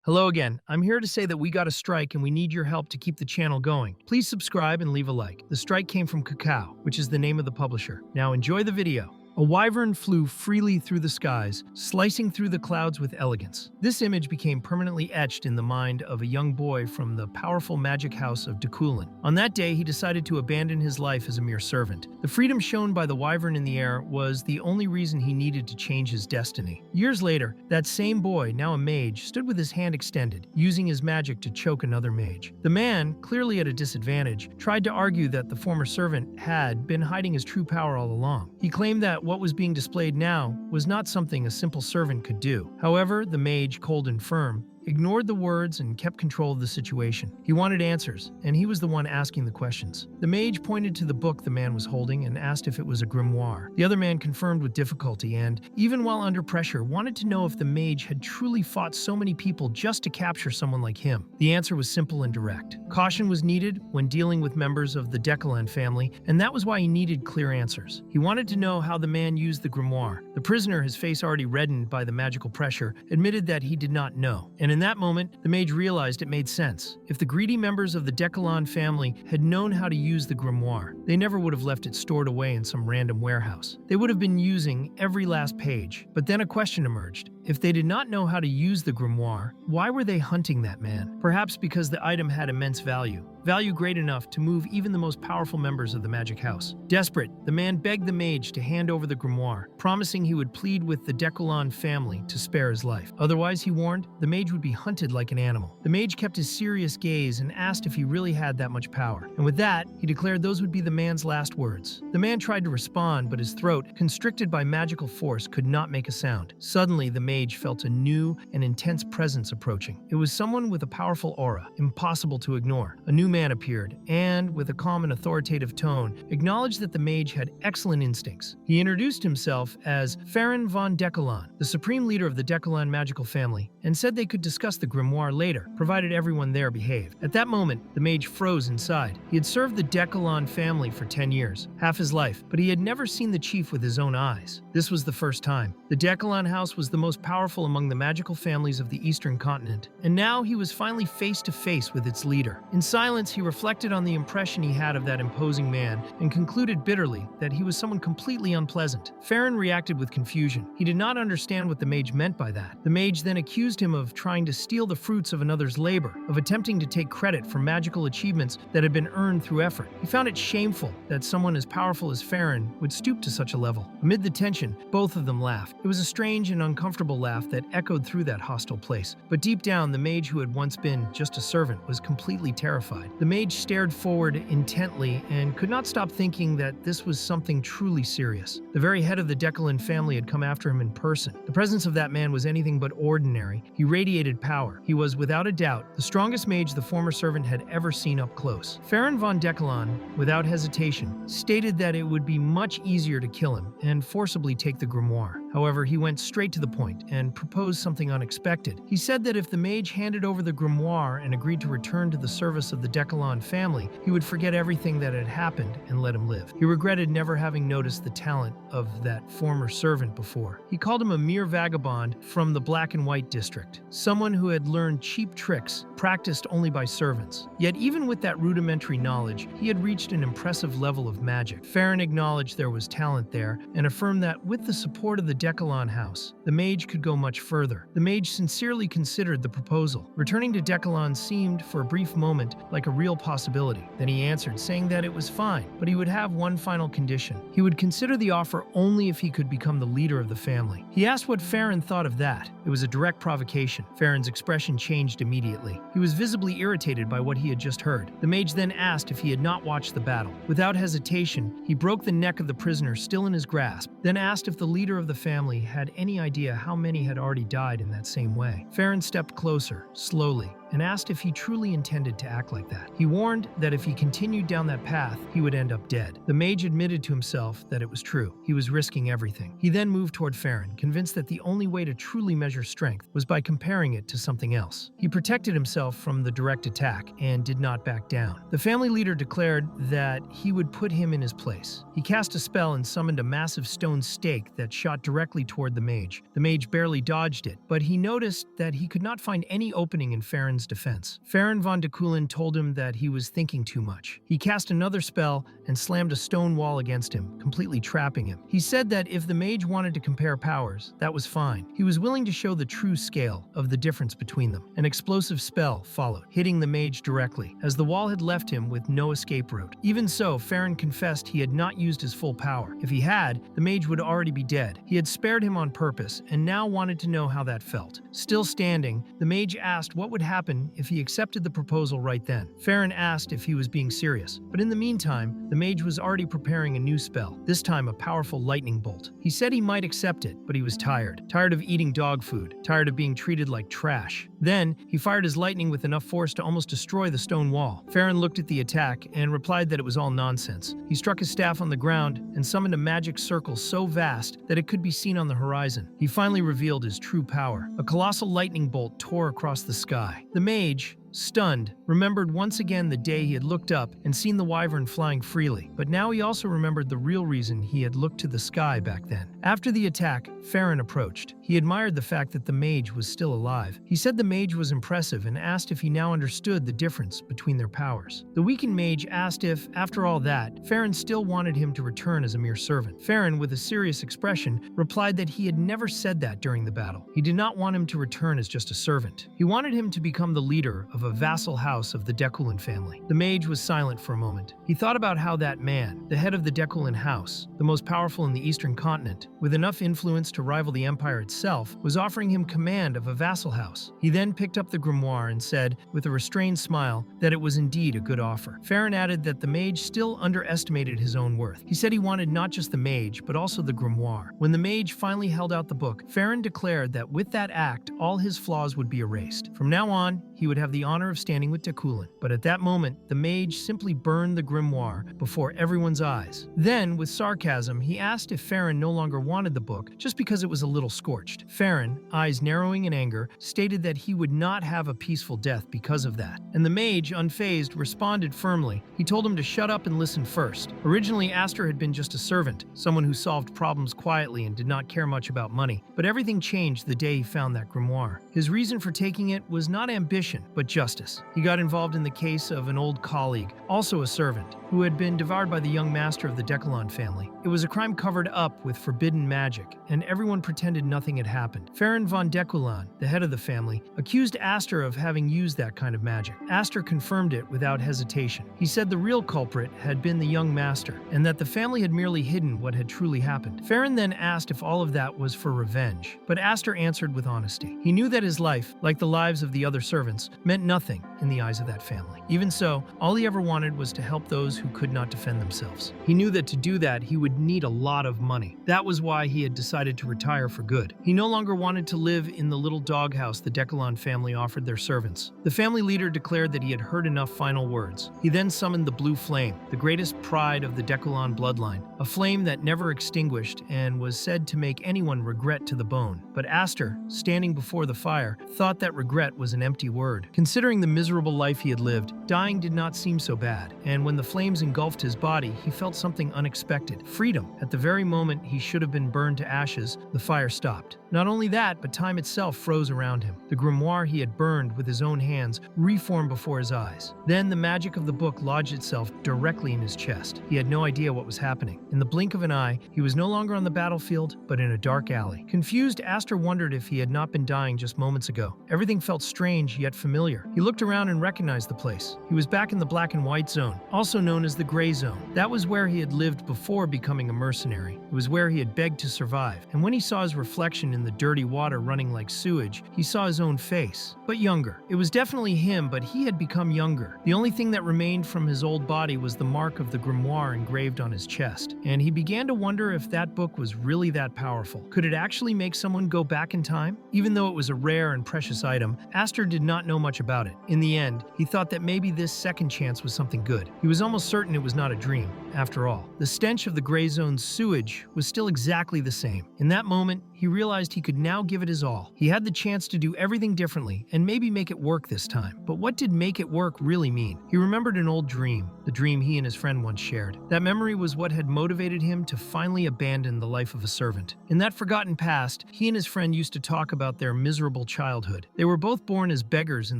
Hello again. I'm here to say that we got a strike and we need your help to keep the channel going. Please subscribe and leave a like. The strike came from Kakao, which is the name of the publisher. Now enjoy the video. A wyvern flew freely through the skies, slicing through the clouds with elegance. This image became permanently etched in the mind of a young boy from the powerful magic house of Decalon. On that day, he decided to abandon his life as a mere servant. The freedom shown by the wyvern in the air was the only reason he needed to change his destiny. Years later, that same boy, now a mage, stood with his hand extended, using his magic to choke another mage. The man, clearly at a disadvantage, tried to argue that the former servant had been hiding his true power all along. He claimed that what was being displayed now was not something a simple servant could do. However, the mage, cold and firm, ignored the words and kept control of the situation. He wanted answers, and he was the one asking the questions. The mage pointed to the book the man was holding and asked if it was a grimoire. The other man confirmed with difficulty and, even while under pressure, wanted to know if the mage had truly fought so many people just to capture someone like him. The answer was simple and direct. Caution was needed when dealing with members of the Decalon family, and that was why he needed clear answers. He wanted to know how the man used the grimoire. The prisoner, his face already reddened by the magical pressure, admitted that he did not know. And in that moment, the mage realized it made sense. If the greedy members of the Decalon family had known how to use the grimoire, they never would have left it stored away in some random warehouse. They would have been using every last page. But then a question emerged. If they did not know how to use the grimoire, why were they hunting that man? Perhaps because the item had immense value. Value great enough to move even the most powerful members of the magic house. Desperate, the man begged the mage to hand over the grimoire, promising he would plead with the Decalon family to spare his life. Otherwise, he warned, the mage would be hunted like an animal. The mage kept his serious gaze and asked if he really had that much power. And with that, he declared those would be the man's last words. The man tried to respond, but his throat, constricted by magical force, could not make a sound. Suddenly, the mage felt a new and intense presence approaching. It was someone with a powerful aura, impossible to ignore. A new man appeared, and, with a calm and authoritative tone, acknowledged that the mage had excellent instincts. He introduced himself as Faren von Decalon, the supreme leader of the Decalon magical family, and said they could discuss the grimoire later, provided everyone there behaved. At that moment, the mage froze inside. He had served the Decalon family for 10 years, half his life, but he had never seen the chief with his own eyes. This was the first time. The Decalon house was the most powerful among the magical families of the eastern continent, and now he was finally face to face with its leader. In silence, he reflected on the impression he had of that imposing man and concluded bitterly that he was someone completely unpleasant. Faren reacted with confusion. He did not understand what the mage meant by that. The mage then accused him of trying to steal the fruits of another's labor, of attempting to take credit for magical achievements that had been earned through effort. He found it shameful that someone as powerful as Faren would stoop to such a level. Amid the tension, both of them laughed. It was a strange and uncomfortable laugh that echoed through that hostile place. But deep down, the mage who had once been just a servant was completely terrified. The mage stared forward intently and could not stop thinking that this was something truly serious. The very head of the Decalon family had come after him in person. The presence of that man was anything but ordinary. He radiated power. He was, without a doubt, the strongest mage the former servant had ever seen up close. Faren von Decalon, without hesitation, stated that it would be much easier to kill him and forcibly take the grimoire. However, he went straight to the point and proposed something unexpected. He said that if the mage handed over the grimoire and agreed to return to the service of the Decalon family, he would forget everything that had happened and let him live. He regretted never having noticed the talent of that former servant before. He called him a mere vagabond from the black and white district, someone who had learned cheap tricks practiced only by servants. Yet even with that rudimentary knowledge, he had reached an impressive level of magic. Faren acknowledged there was talent there and affirmed that with the support of the Decalon house, the mage could go much further. The mage sincerely considered the proposal. Returning to Decalon seemed, for a brief moment, like a real possibility. Then he answered, saying that it was fine, but he would have one final condition. He would consider the offer only if he could become the leader of the family. He asked what Faren thought of that. It was a direct provocation. Faren's expression changed immediately. He was visibly irritated by what he had just heard. The mage then asked if he had not watched the battle. Without hesitation, he broke the neck of the prisoner still in his grasp, then asked if the leader of the family had any idea how many had already died in that same way. Faren stepped closer, slowly, and asked if he truly intended to act like that. He warned that if he continued down that path, he would end up dead. The mage admitted to himself that it was true. He was risking everything. He then moved toward Faren, convinced that the only way to truly measure strength was by comparing it to something else. He protected himself from the direct attack and did not back down. The family leader declared that he would put him in his place. He cast a spell and summoned a massive stone stake that shot directly toward the mage. The mage barely dodged it, but he noticed that he could not find any opening in Faren's defense. Faren von Decalon told him that he was thinking too much. He cast another spell and slammed a stone wall against him, completely trapping him. He said that if the mage wanted to compare powers, that was fine. He was willing to show the true scale of the difference between them. An explosive spell followed, hitting the mage directly, as the wall had left him with no escape route. Even so, Faren confessed he had not used his full power. If he had, the mage would already be dead. He had spared him on purpose and now wanted to know how that felt. Still standing, the mage asked what would happen if he accepted the proposal right then. Faren asked if he was being serious, but in the meantime, the mage was already preparing a new spell, this time a powerful lightning bolt. He said he might accept it, but he was tired. Tired of eating dog food, tired of being treated like trash. Then, he fired his lightning with enough force to almost destroy the stone wall. Faren looked at the attack and replied that it was all nonsense. He struck his staff on the ground and summoned a magic circle so vast that it could be seen on the horizon. He finally revealed his true power. A colossal lightning bolt tore across the sky. The mage, stunned, remembered once again the day he had looked up and seen the wyvern flying freely, but now he also remembered the real reason he had looked to the sky back then. After the attack, Faren approached. He admired the fact that the mage was still alive. He said the mage was impressive and asked if he now understood the difference between their powers. The weakened mage asked if, after all that, Faren still wanted him to return as a mere servant. Faren, with a serious expression, replied that he had never said that during the battle. He did not want him to return as just a servant. He wanted him to become the leader of a vassal house of the Decalon family. The mage was silent for a moment. He thought about how that man, the head of the Decalon house, the most powerful in the eastern continent, with enough influence to rival the empire itself, was offering him command of a vassal house. He then picked up the grimoire and said, with a restrained smile, that it was indeed a good offer. Faren added that the mage still underestimated his own worth. He said he wanted not just the mage, but also the grimoire. When the mage finally held out the book, Faren declared that with that act, all his flaws would be erased. From now on, he would have the honor of standing with Decalon. But at that moment, the mage simply burned the grimoire before everyone's eyes. Then, with sarcasm, he asked if Faren no longer wanted the book just because it was a little scorched. Faren, eyes narrowing in anger, stated that he would not have a peaceful death because of that. And the mage, unfazed, responded firmly. He told him to shut up and listen first. Originally, Astur had been just a servant, someone who solved problems quietly and did not care much about money. But everything changed the day he found that grimoire. His reason for taking it was not ambition, but justice. He got involved in the case of an old colleague, also a servant, who had been devoured by the young master of the Decalon family. It was a crime covered up with forbidden magic, and everyone pretended nothing had happened. Faren von Decalon, the head of the family, accused Astur of having used that kind of magic. Astur confirmed it without hesitation. He said the real culprit had been the young master, and that the family had merely hidden what had truly happened. Faren then asked if all of that was for revenge, but Astur answered with honesty. He knew that his life, like the lives of the other servants, meant nothing in the eyes of that family. Even so, all he ever wanted was to help those who could not defend themselves. He knew that to do that, he would need a lot of money. That was why he had decided to retire for good. He no longer wanted to live in the little doghouse the Decalon family offered their servants. The family leader declared that he had heard enough final words. He then summoned the blue flame, the greatest pride of the Decalon bloodline, a flame that never extinguished and was said to make anyone regret to the bone. But Astur, standing before the fire, thought that regret was an empty word. Considering the miserable life he had lived, dying did not seem so bad, and when the flames engulfed his body, he felt something unexpected: freedom. At the very moment he should have been burned to ashes, the fire stopped. Not only that, but time itself froze around him. The grimoire he had burned with his own hands reformed before his eyes. Then the magic of the book lodged itself directly in his chest. He had no idea what was happening. In the blink of an eye, he was no longer on the battlefield, but in a dark alley. Confused, Astur wondered if he had not been dying just moments ago. Everything felt strange yet familiar. He looked around and recognized the place. He was back in the black and white zone, also known as the gray zone. That was where he had lived before becoming a mercenary. It was where he had begged to survive. And when he saw his reflection in the dirty water running like sewage, he saw his own face, but younger. It was definitely him, but he had become younger. The only thing that remained from his old body was the mark of the grimoire engraved on his chest, and he began to wonder if that book was really that powerful. Could it actually make someone go back in time? Even though it was a rare and precious item, Astur did not know much about about it. In the end, he thought that maybe this second chance was something good. He was almost certain it was not a dream, after all. The stench of the gray zone's sewage was still exactly the same. In that moment, he realized he could now give it his all. He had the chance to do everything differently and maybe make it work this time. But what did make it work really mean? He remembered an old dream, the dream he and his friend once shared. That memory was what had motivated him to finally abandon the life of a servant. In that forgotten past, he and his friend used to talk about their miserable childhood. They were both born as beggars in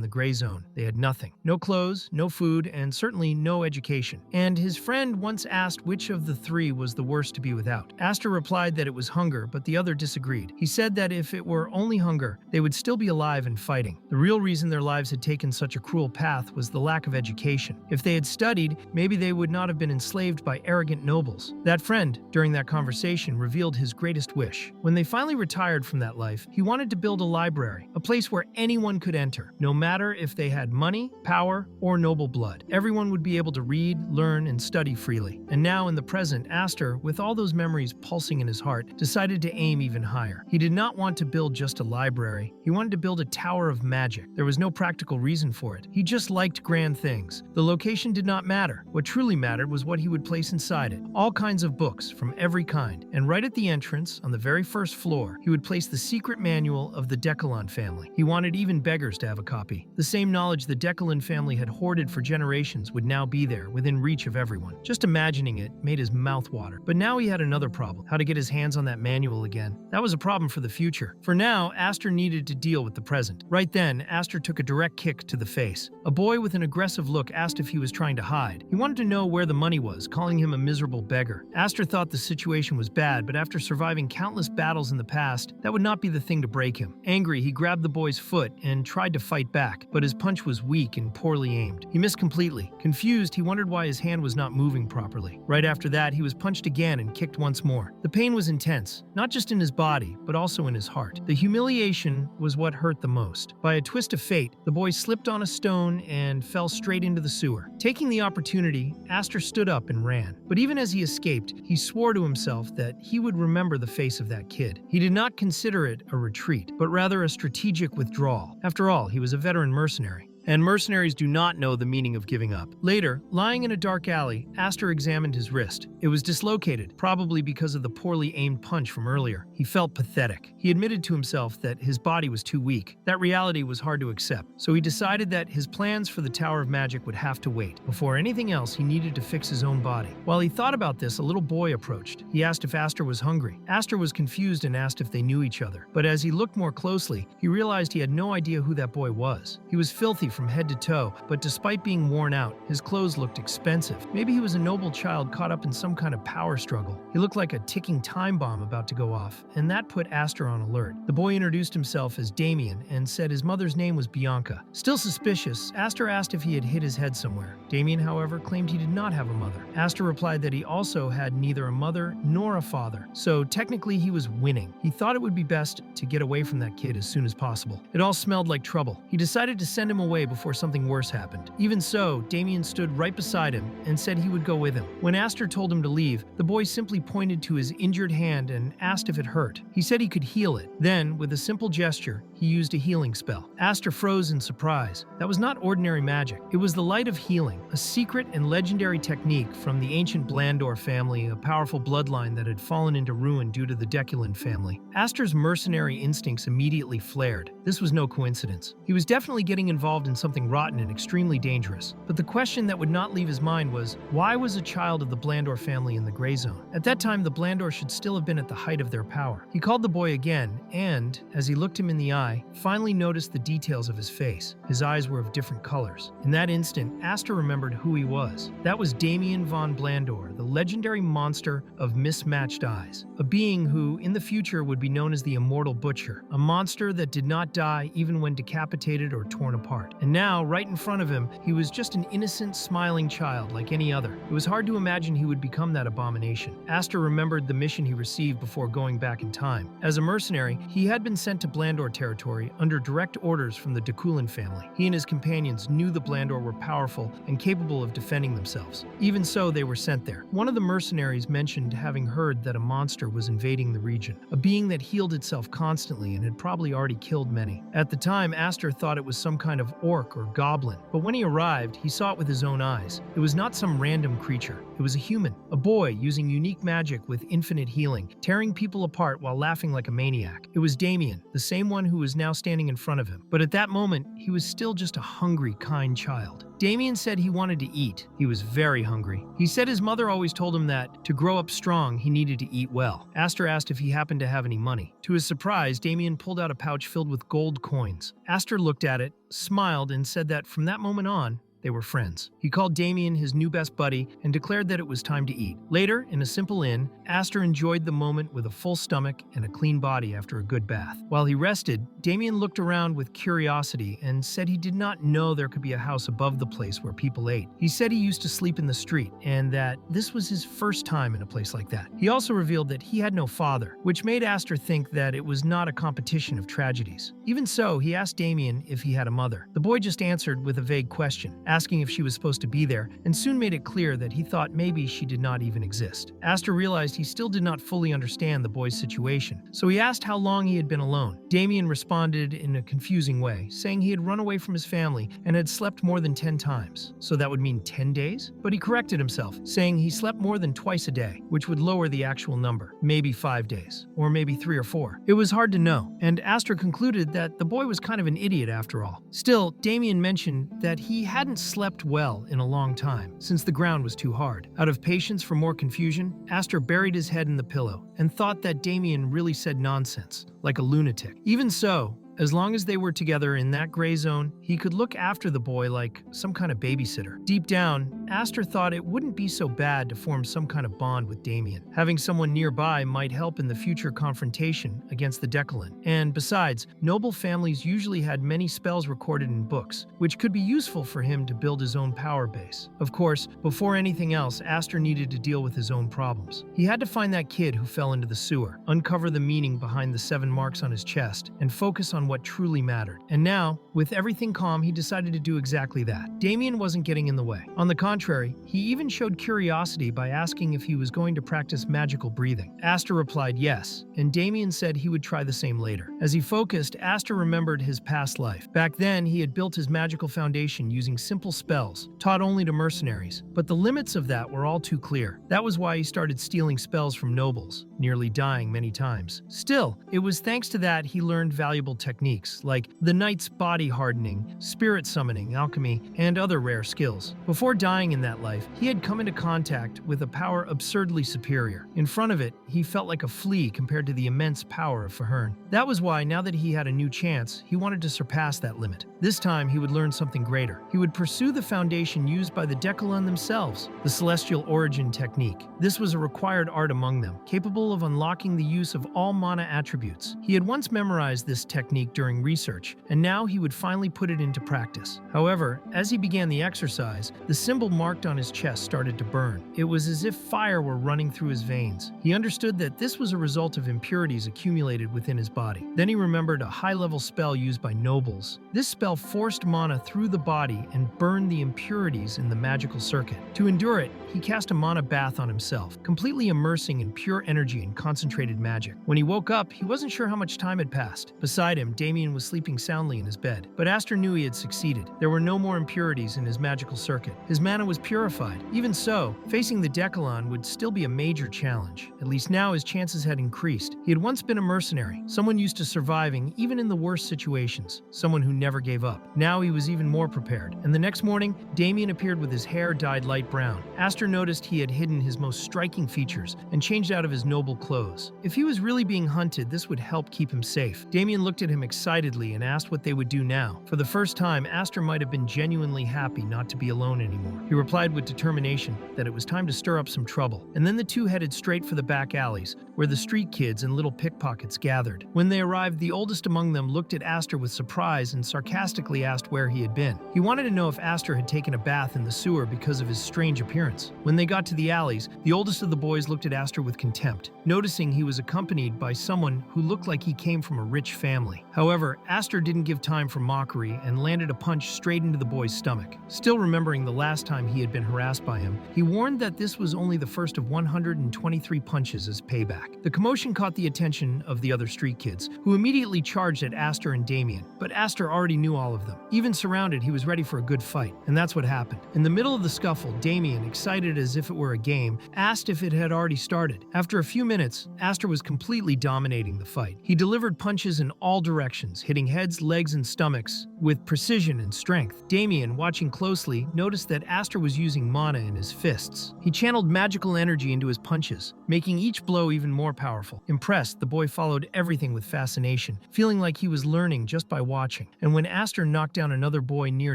the gray zone. They had nothing. No clothes, no food, and certainly no education. And his friend once asked which of the three was the worst to be without. Astor replied that it was hunger, but the other disagreed. He said that if it were only hunger, they would still be alive and fighting. The real reason their lives had taken such a cruel path was the lack of education. If they had studied, maybe they would not have been enslaved by arrogant nobles. That friend, during that conversation, revealed his greatest wish. When they finally retired from that life, he wanted to build a library, a place where anyone could enter, no matter if they had money, power, or noble blood. Everyone would be able to read, learn, and study freely. And now, in the present, Astor, with all those memories pulsing in his heart, decided to aim even higher. He did not want to build just a library. He wanted to build a tower of magic. There was no practical reason for it. He just liked grand things. The location did not matter. What truly mattered was what he would place inside it. All kinds of books, from every kind. And right at the entrance, on the very first floor, he would place the secret manual of the Decalon family. He wanted even beggars to have a copy. The same knowledge the Decalon family had hoarded for generations would now be there, within reach of everyone. Just imagining it made his mouth water. But now he had another problem: how to get his hands on that manual again. That was a problem for the future. For now, Astor needed to deal with the present. Right then, Astor took a direct kick to the face. A boy with an aggressive look asked if he was trying to hide. He wanted to know where the money was, calling him a miserable beggar. Astor thought the situation was bad, but after surviving countless battles in the past, that would not be the thing to break him. Angry, he grabbed the boy's foot and tried to fight back, but his punch was weak and poorly aimed. He missed completely. Confused, he wondered why his hand was not moving properly. Right after that, he was punched again and kicked once more. The pain was intense, not just in his body, but also in his heart. The humiliation was what hurt the most. By a twist of fate, the boy slipped on a stone and fell straight into the sewer. Taking the opportunity, Astor stood up and ran. But even as he escaped, he swore to himself that he would remember the face of that kid. He did not consider it a retreat, but rather a strategic withdrawal. After all, he was a veteran mercenary. And mercenaries do not know the meaning of giving up. Later, lying in a dark alley, Astor examined his wrist. It was dislocated, probably because of the poorly aimed punch from earlier. He felt pathetic. He admitted to himself that his body was too weak. That reality was hard to accept, so he decided that his plans for the Tower of Magic would have to wait. Before anything else, he needed to fix his own body. While he thought about this, a little boy approached. He asked if Astor was hungry. Astor was confused and asked if they knew each other. But as he looked more closely, he realized he had no idea who that boy was. He was filthy from head to toe, but despite being worn out, his clothes looked expensive. Maybe he was a noble child caught up in some kind of power struggle. He looked like a ticking time bomb about to go off, and that put Astor on alert. The boy introduced himself as Damien and said his mother's name was Bianca. Still suspicious, Astor asked if he had hit his head somewhere. Damien, however, claimed he did not have a mother. Astor replied that he also had neither a mother nor a father, so technically he was winning. He thought it would be best to get away from that kid as soon as possible. It all smelled like trouble. He decided to send him away before something worse happened. Even so, Damien stood right beside him and said he would go with him. When Astor told him to leave, the boy simply pointed to his injured hand and asked if it hurt. He said he could heal it. Then, with a simple gesture, he used a healing spell. Astor froze in surprise. That was not ordinary magic. It was the light of healing, a secret and legendary technique from the ancient Blandor family, a powerful bloodline that had fallen into ruin due to the Decalon family. Astor's mercenary instincts immediately flared. This was no coincidence. He was definitely getting involved in something rotten and extremely dangerous. But the question that would not leave his mind was, why was a child of the Blandor family in the gray zone? At that time, the Blandor should still have been at the height of their power. He called the boy again, and, as he looked him in the eye, finally noticed the details of his face. His eyes were of different colors. In that instant, Astor remembered who he was. That was Faren von Blandor, the legendary monster of mismatched eyes. A being who, in the future, would be known as the Immortal Butcher. A monster that did not die even when decapitated or torn apart. And now, right in front of him, he was just an innocent, smiling child like any other. It was hard to imagine he would become that abomination. Astor remembered the mission he received before going back in time. As a mercenary, he had been sent to Blandor territory territory under direct orders from the Decalon family. He and his companions knew the Blandor were powerful and capable of defending themselves. Even so, they were sent there. One of the mercenaries mentioned having heard that a monster was invading the region, a being that healed itself constantly and had probably already killed many. At the time, Aster thought it was some kind of orc or goblin, but when he arrived, he saw it with his own eyes. It was not some random creature. It was a human, a boy using unique magic with infinite healing, tearing people apart while laughing like a maniac. It was Damien, the same one who was now standing in front of him. But at that moment, he was still just a hungry, kind child. Damien said he wanted to eat. He was very hungry. He said his mother always told him that to grow up strong, he needed to eat well. Aster asked if he happened to have any money. To his surprise, Damien pulled out a pouch filled with gold coins. Aster looked at it, smiled, and said that from that moment on, they were friends. He called Damien his new best buddy and declared that it was time to eat. Later, in a simple inn, Aster enjoyed the moment with a full stomach and a clean body after a good bath. While he rested, Damien looked around with curiosity and said he did not know there could be a house above the place where people ate. He said he used to sleep in the street and that this was his first time in a place like that. He also revealed that he had no father, which made Aster think that it was not a competition of tragedies. Even so, he asked Damien if he had a mother. The boy just answered with a vague question, asking if she was supposed to be there, and soon made it clear that he thought maybe she did not even exist. Aster realized he still did not fully understand the boy's situation, so he asked how long he had been alone. Damien responded in a confusing way, saying he had run away from his family and had slept more than 10 times. So that would mean 10 days? But he corrected himself, saying he slept more than twice a day, which would lower the actual number, maybe 5 days, or maybe 3 or 4. It was hard to know, and Aster concluded that the boy was kind of an idiot after all. Still, Damien mentioned that he hadn't slept well in a long time, since the ground was too hard. Out of patience for more confusion, Aster buried his head in the pillow and thought that Damien really said nonsense, like a lunatic. Even so, as long as they were together in that gray zone, he could look after the boy like some kind of babysitter. Deep down, Aster thought it wouldn't be so bad to form some kind of bond with Damien. Having someone nearby might help in the future confrontation against the Decalon. And besides, noble families usually had many spells recorded in books, which could be useful for him to build his own power base. Of course, before anything else, Aster needed to deal with his own problems. He had to find that kid who fell into the sewer, uncover the meaning behind the 7 marks on his chest, and focus on what truly mattered. And now, with everything calm, he decided to do exactly that. Damien wasn't getting in the way. On the contrary, he even showed curiosity by asking if he was going to practice magical breathing. Aster replied yes, and Damien said he would try the same later. As he focused, Aster remembered his past life. Back then, he had built his magical foundation using simple spells, taught only to mercenaries. But the limits of that were all too clear. That was why he started stealing spells from nobles, nearly dying many times. Still, it was thanks to that he learned valuable techniques, like the knight's body hardening, spirit summoning, alchemy, and other rare skills. Before dying in that life, he had come into contact with a power absurdly superior. In front of it, he felt like a flea compared to the immense power of Frieren. That was why, now that he had a new chance, he wanted to surpass that limit. This time, he would learn something greater. He would pursue the foundation used by the Decalon themselves, the celestial origin technique. This was a required art among them, capable of unlocking the use of all mana attributes. He had once memorized this technique during research, and now he would finally put it into practice. However, as he began the exercise, the symbol marked on his chest started to burn. It was as if fire were running through his veins. He understood that this was a result of impurities accumulated within his body. Then he remembered a high-level spell used by nobles. This spell forced mana through the body and burned the impurities in the magical circuit. To endure it, he cast a mana bath on himself, completely immersing in pure energy and concentrated magic. When he woke up, he wasn't sure how much time had passed. Beside him, Damien was sleeping soundly in his bed. But Aster knew he had succeeded. There were no more impurities in his magical circuit. His mana was purified. Even so, facing the Decalon would still be a major challenge. At least now his chances had increased. He had once been a mercenary, someone used to surviving even in the worst situations, someone who never gave up. Now he was even more prepared. And the next morning, Damien appeared with his hair dyed light brown. Aster noticed he had hidden his most striking features and changed out of his noble clothes. If he was really being hunted, this would help keep him safe. Damien looked at him excitedly and asked what they would do now. For the first time, Aster might have been genuinely happy not to be alone anymore. He replied with determination that it was time to stir up some trouble. And then the two headed straight for the back alleys, where the street kids and little pickpockets gathered. When they arrived, the oldest among them looked at Aster with surprise and sarcastically asked where he had been. He wanted to know if Aster had taken a bath in the sewer because of his strange appearance. When they got to the alleys, the oldest of the boys looked at Aster with contempt, noticing he was accompanied by someone who looked like he came from a rich family. However, Aster didn't give time for mockery and landed a punch straight into the boy's stomach. Still remembering the last time he had been harassed by him, he warned that this was only the first of 123 punches as payback. The commotion caught the attention of the other street kids, who immediately charged at Aster and Damien, but Aster already knew all of them. Even surrounded, he was ready for a good fight, and that's what happened. In the middle of the scuffle, Damien, excited as if it were a game, asked if it had already started. After a few minutes, Aster was completely dominating the fight. He delivered punches in all directions, hitting heads, legs, and stomachs with precision and strength. Damien, watching closely, noticed that Aster was using mana in his fists. He channeled magical energy into his punches, making each blow even more powerful. Impressed, the boy followed everything with fascination, feeling like he was learning just by watching. And when Aster knocked down another boy near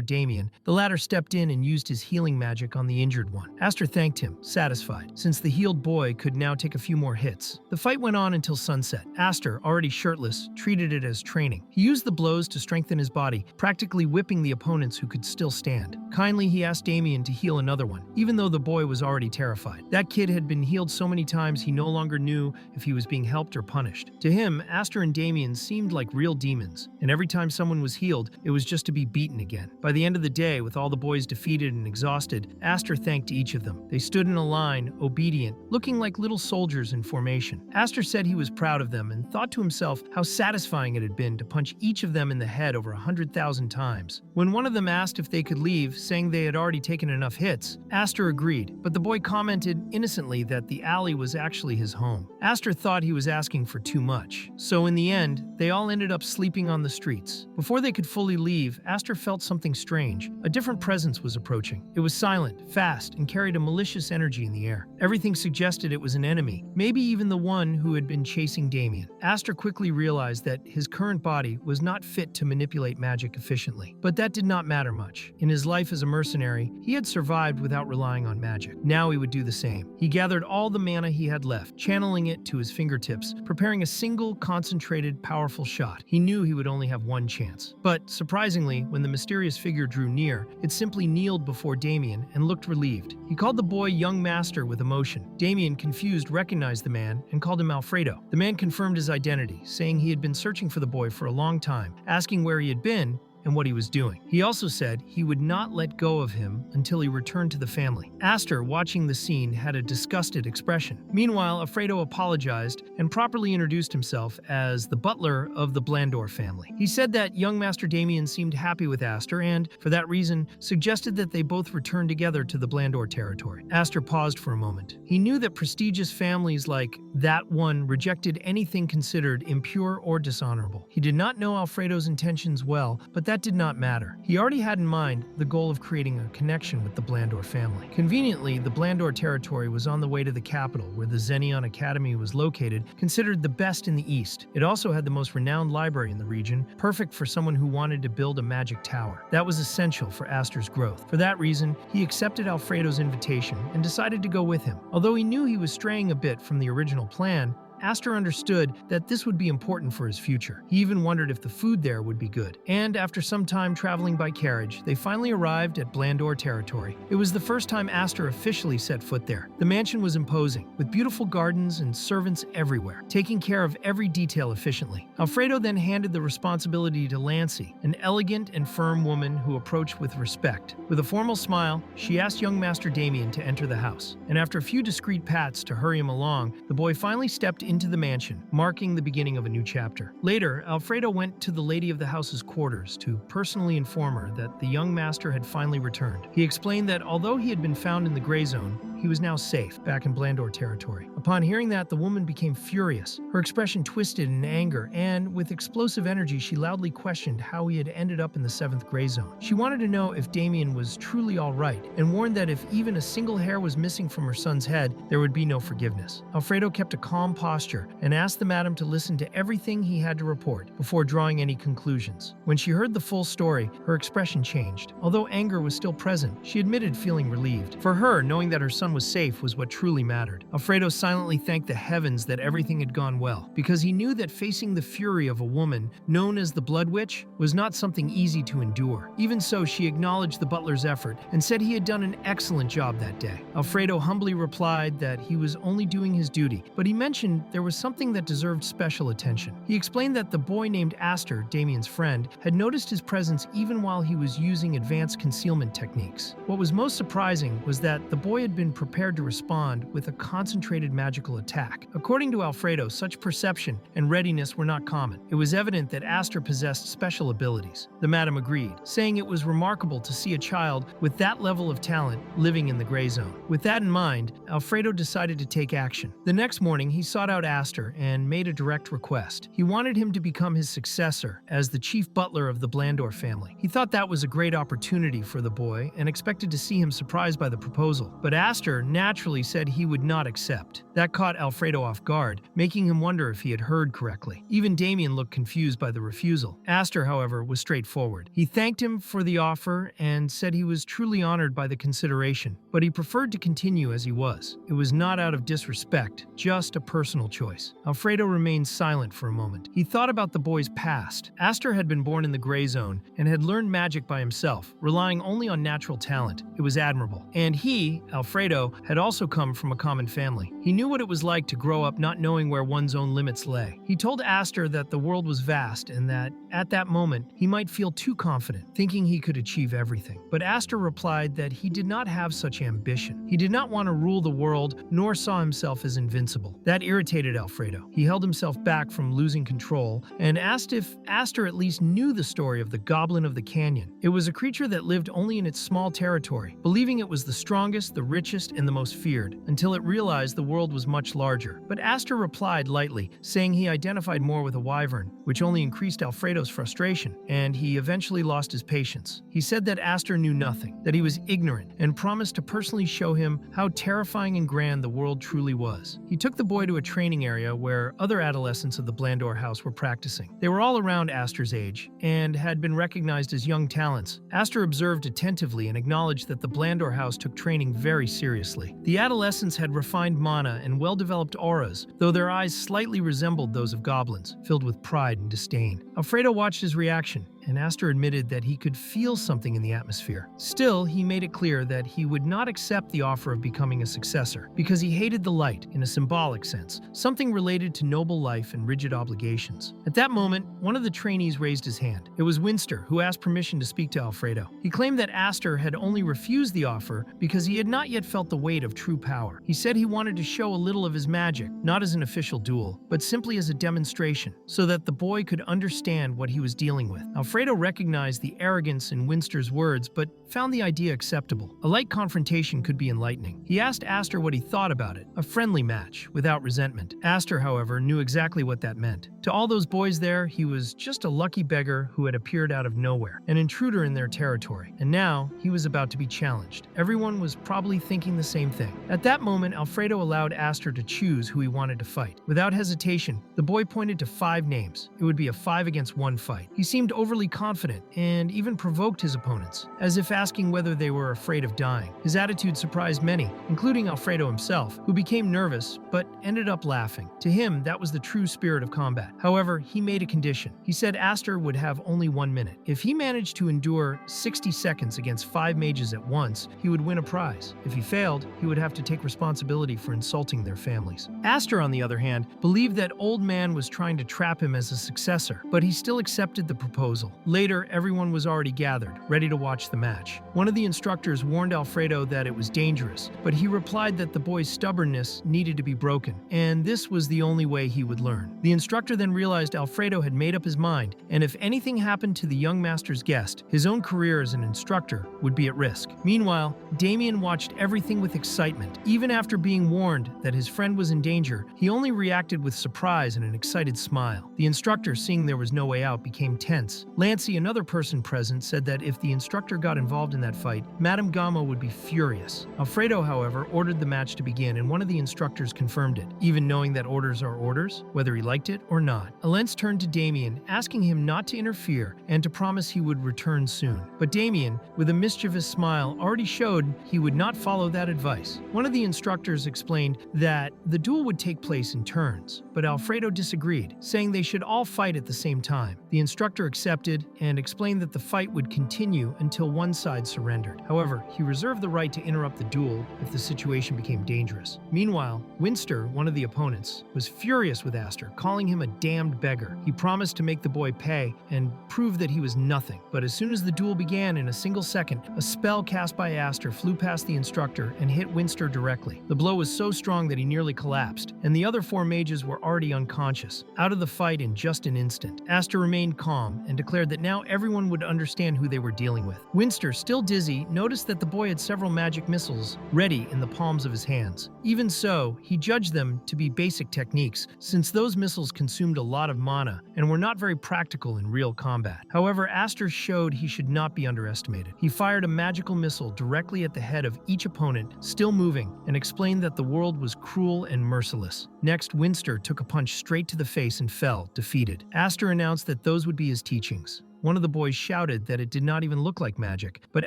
Damien, the latter stepped in and used his healing magic on the injured one. Aster thanked him, satisfied, since the healed boy could now take a few more hits. The fight went on until sunset. Aster, already shirtless, treated it as training. He used the blows to strengthen his body, practically whipping the opponents who could still stand. Kindly, he asked Damien to heal another one, even though the boy was already terrified. That kid had been healed so many times he no longer knew if he was being helped or punished. To him, Aster and Damien seemed like real demons, and every time someone was healed, it was just to be beaten again. By the end of the day, with all the boys defeated and exhausted, Aster thanked each of them. They stood in a line, obedient, looking like little soldiers in formation. Aster said he was proud of them and thought to himself how satisfying it had been to punch each of them in the head over 100,000 times. When one of them asked if they could leave, saying they had already taken enough hits, Aster agreed, but the boy commented innocently that the alley was actually his home. Aster thought he was asking for too much, so in the end, they all ended up sleeping on the streets. Before they could fully leave, Aster felt something strange. A different presence was approaching. It was silent, fast, and carried a malicious energy in the air. Everything suggested it was an enemy, maybe even the one who had been chasing Damien. Aster quickly realized that his current body was not fit to manipulate magic efficiently, but that did not matter much. In his life as a mercenary, he had survived without relying on magic. Now he would do the same. He gathered all the mana he had left, channeling it to his fingertips, preparing a single, concentrated, powerful shot. He knew he would only have one chance. But, surprisingly, when the mysterious figure drew near, it simply kneeled before Damien and looked relieved. He called the boy young master with emotion. Damien, confused, recognized the man and called him Alfredo. The man confirmed his identity, saying he had been searching for the boy for a long time, asking where he had been and what he was doing. He also said he would not let go of him until he returned to the family. Aster, watching the scene, had a disgusted expression. Meanwhile, Alfredo apologized and properly introduced himself as the butler of the Blandor family. He said that young Master Damien seemed happy with Aster and, for that reason, suggested that they both return together to the Blandor territory. Aster paused for a moment. He knew that prestigious families like that one rejected anything considered impure or dishonorable. He did not know Alfredo's intentions well, but that did not matter. He already had in mind the goal of creating a connection with the Blandor family. Conveniently, the Blandor territory was on the way to the capital, where the Zenon Academy was located, considered the best in the East. It also had the most renowned library in the region, perfect for someone who wanted to build a magic tower. That was essential for Aster's growth. For that reason, he accepted Alfredo's invitation and decided to go with him. Although he knew he was straying a bit from the original plan, Aster understood that this would be important for his future. He even wondered if the food there would be good. And after some time traveling by carriage, they finally arrived at Blandor territory. It was the first time Aster officially set foot there. The mansion was imposing, with beautiful gardens and servants everywhere, taking care of every detail efficiently. Alfredo then handed the responsibility to Lancy, an elegant and firm woman who approached with respect. With a formal smile, she asked young Master Damien to enter the house, and after a few discreet pats to hurry him along, the boy finally stepped into the mansion, marking the beginning of a new chapter. Later, Alfredo went to the lady of the house's quarters to personally inform her that the young master had finally returned. He explained that although he had been found in the gray zone, he was now safe, back in Blandor territory. Upon hearing that, the woman became furious. Her expression twisted in anger, and with explosive energy, she loudly questioned how he had ended up in the 7th gray zone. She wanted to know if Damien was truly all right, and warned that if even a single hair was missing from her son's head, there would be no forgiveness. Alfredo kept a calm posture and asked the madam to listen to everything he had to report before drawing any conclusions. When she heard the full story, her expression changed. Although anger was still present, she admitted feeling relieved. For her, knowing that her son son was safe was what truly mattered. Alfredo silently thanked the heavens that everything had gone well, because he knew that facing the fury of a woman known as the Blood Witch was not something easy to endure. Even so, she acknowledged the butler's effort and said he had done an excellent job that day. Alfredo humbly replied that he was only doing his duty, but he mentioned there was something that deserved special attention. He explained that the boy named Aster, Damien's friend, had noticed his presence even while he was using advanced concealment techniques. What was most surprising was that the boy had been prepared to respond with a concentrated magical attack. According to Alfredo, such perception and readiness were not common. It was evident that Aster possessed special abilities. The madam agreed, saying it was remarkable to see a child with that level of talent living in the gray zone. With that in mind, Alfredo decided to take action. The next morning, he sought out Aster and made a direct request. He wanted him to become his successor as the chief butler of the Blandor family. He thought that was a great opportunity for the boy and expected to see him surprised by the proposal. But Aster naturally said he would not accept. That caught Alfredo off guard, making him wonder if he had heard correctly. Even Damien looked confused by the refusal. Aster, however, was straightforward. He thanked him for the offer and said he was truly honored by the consideration, but he preferred to continue as he was. It was not out of disrespect, just a personal choice. Alfredo remained silent for a moment. He thought about the boy's past. Aster had been born in the gray zone and had learned magic by himself, relying only on natural talent. It was admirable. And he, Alfredo, had also come from a common family. He knew what it was like to grow up not knowing where one's own limits lay. He told Aster that the world was vast and that, at that moment, he might feel too confident, thinking he could achieve everything. But Aster replied that he did not have such ambition. He did not want to rule the world, nor saw himself as invincible. That irritated Alfredo. He held himself back from losing control and asked if Aster at least knew the story of the Goblin of the Canyon. It was a creature that lived only in its small territory, believing it was the strongest, the richest, and the most feared, until it realized the world was much larger. But Aster replied lightly, saying he identified more with a wyvern, which only increased Alfredo's frustration, and he eventually lost his patience. He said that Aster knew nothing, that he was ignorant, and promised to personally show him how terrifying and grand the world truly was. He took the boy to a training area where other adolescents of the Blandor house were practicing. They were all around Aster's age, and had been recognized as young talents. Aster observed attentively and acknowledged that the Blandor house took training very seriously. The adolescents had refined mana and well-developed auras, though their eyes slightly resembled those of goblins, filled with pride and disdain. Alfredo watched his reaction, and Aster admitted that he could feel something in the atmosphere. Still, he made it clear that he would not accept the offer of becoming a successor, because he hated the light in a symbolic sense, something related to noble life and rigid obligations. At that moment, one of the trainees raised his hand. It was Winster, who asked permission to speak to Alfredo. He claimed that Aster had only refused the offer because he had not yet felt the weight of true power. He said he wanted to show a little of his magic, not as an official duel, but simply as a demonstration, so that the boy could understand what he was dealing with. Alfredo recognized the arrogance in Winster's words, but found the idea acceptable. A light confrontation could be enlightening. He asked Aster what he thought about it, a friendly match, without resentment. Aster, however, knew exactly what that meant. To all those boys there, he was just a lucky beggar who had appeared out of nowhere, an intruder in their territory. And now, he was about to be challenged. Everyone was probably thinking the same thing. At that moment, Alfredo allowed Aster to choose who he wanted to fight. Without hesitation, the boy pointed to 5 names. It would be a 5-against-1 fight. He seemed overly confident and even provoked his opponents, as if asking whether they were afraid of dying. His attitude surprised many, including Alfredo himself, who became nervous but ended up laughing. To him, that was the true spirit of combat. However, he made a condition. He said Aster would have only 1 minute. If he managed to endure 60 seconds against 5 mages at once, he would win a prize. If he failed, he would have to take responsibility for insulting their families. Aster, on the other hand, believed that Old Man was trying to trap him as a successor, but he still accepted the proposal. Later, everyone was already gathered, ready to watch the match. One of the instructors warned Alfredo that it was dangerous, but he replied that the boy's stubbornness needed to be broken, and this was the only way he would learn. The instructor then realized Alfredo had made up his mind, and if anything happened to the young master's guest, his own career as an instructor would be at risk. Meanwhile, Damien watched everything with excitement. Even after being warned that his friend was in danger, he only reacted with surprise and an excited smile. The instructor, seeing there was no way out, became tense. Lancey, another person present, said that if the instructor got involved in that fight, Madame Gamo would be furious. Alfredo, however, ordered the match to begin, and one of the instructors confirmed it, even knowing that orders are orders, whether he liked it or not. Alence turned to Damien, asking him not to interfere and to promise he would return soon. But Damien, with a mischievous smile, already showed he would not follow that advice. One of the instructors explained that the duel would take place in turns, but Alfredo disagreed, saying they should all fight at the same time. The instructor accepted and explained that the fight would continue until one side surrendered. However, he reserved the right to interrupt the duel if the situation became dangerous. Meanwhile, Winster, one of the opponents, was furious with Aster, calling him a damned beggar. He promised to make the boy pay and prove that he was nothing. But as soon as the duel began, in a single second, a spell cast by Aster flew past the instructor and hit Winster directly. The blow was so strong that he nearly collapsed, and the other 4 mages were already unconscious, out of the fight in just an instant. Aster remained calm and declared that now everyone would understand who they were dealing with. Winster, still dizzy, noticed that the boy had several magic missiles ready in the palms of his hands. Even so, he judged them to be basic techniques, since those missiles consumed a lot of mana and were not very practical in real combat. However, Aster showed he should not be underestimated. He fired a magical missile directly at the head of each opponent, still moving, and explained that the world was cruel and merciless. Next, Winster took a punch straight to the face and fell, defeated. Aster announced that those would be his teachings. One of the boys shouted that it did not even look like magic, but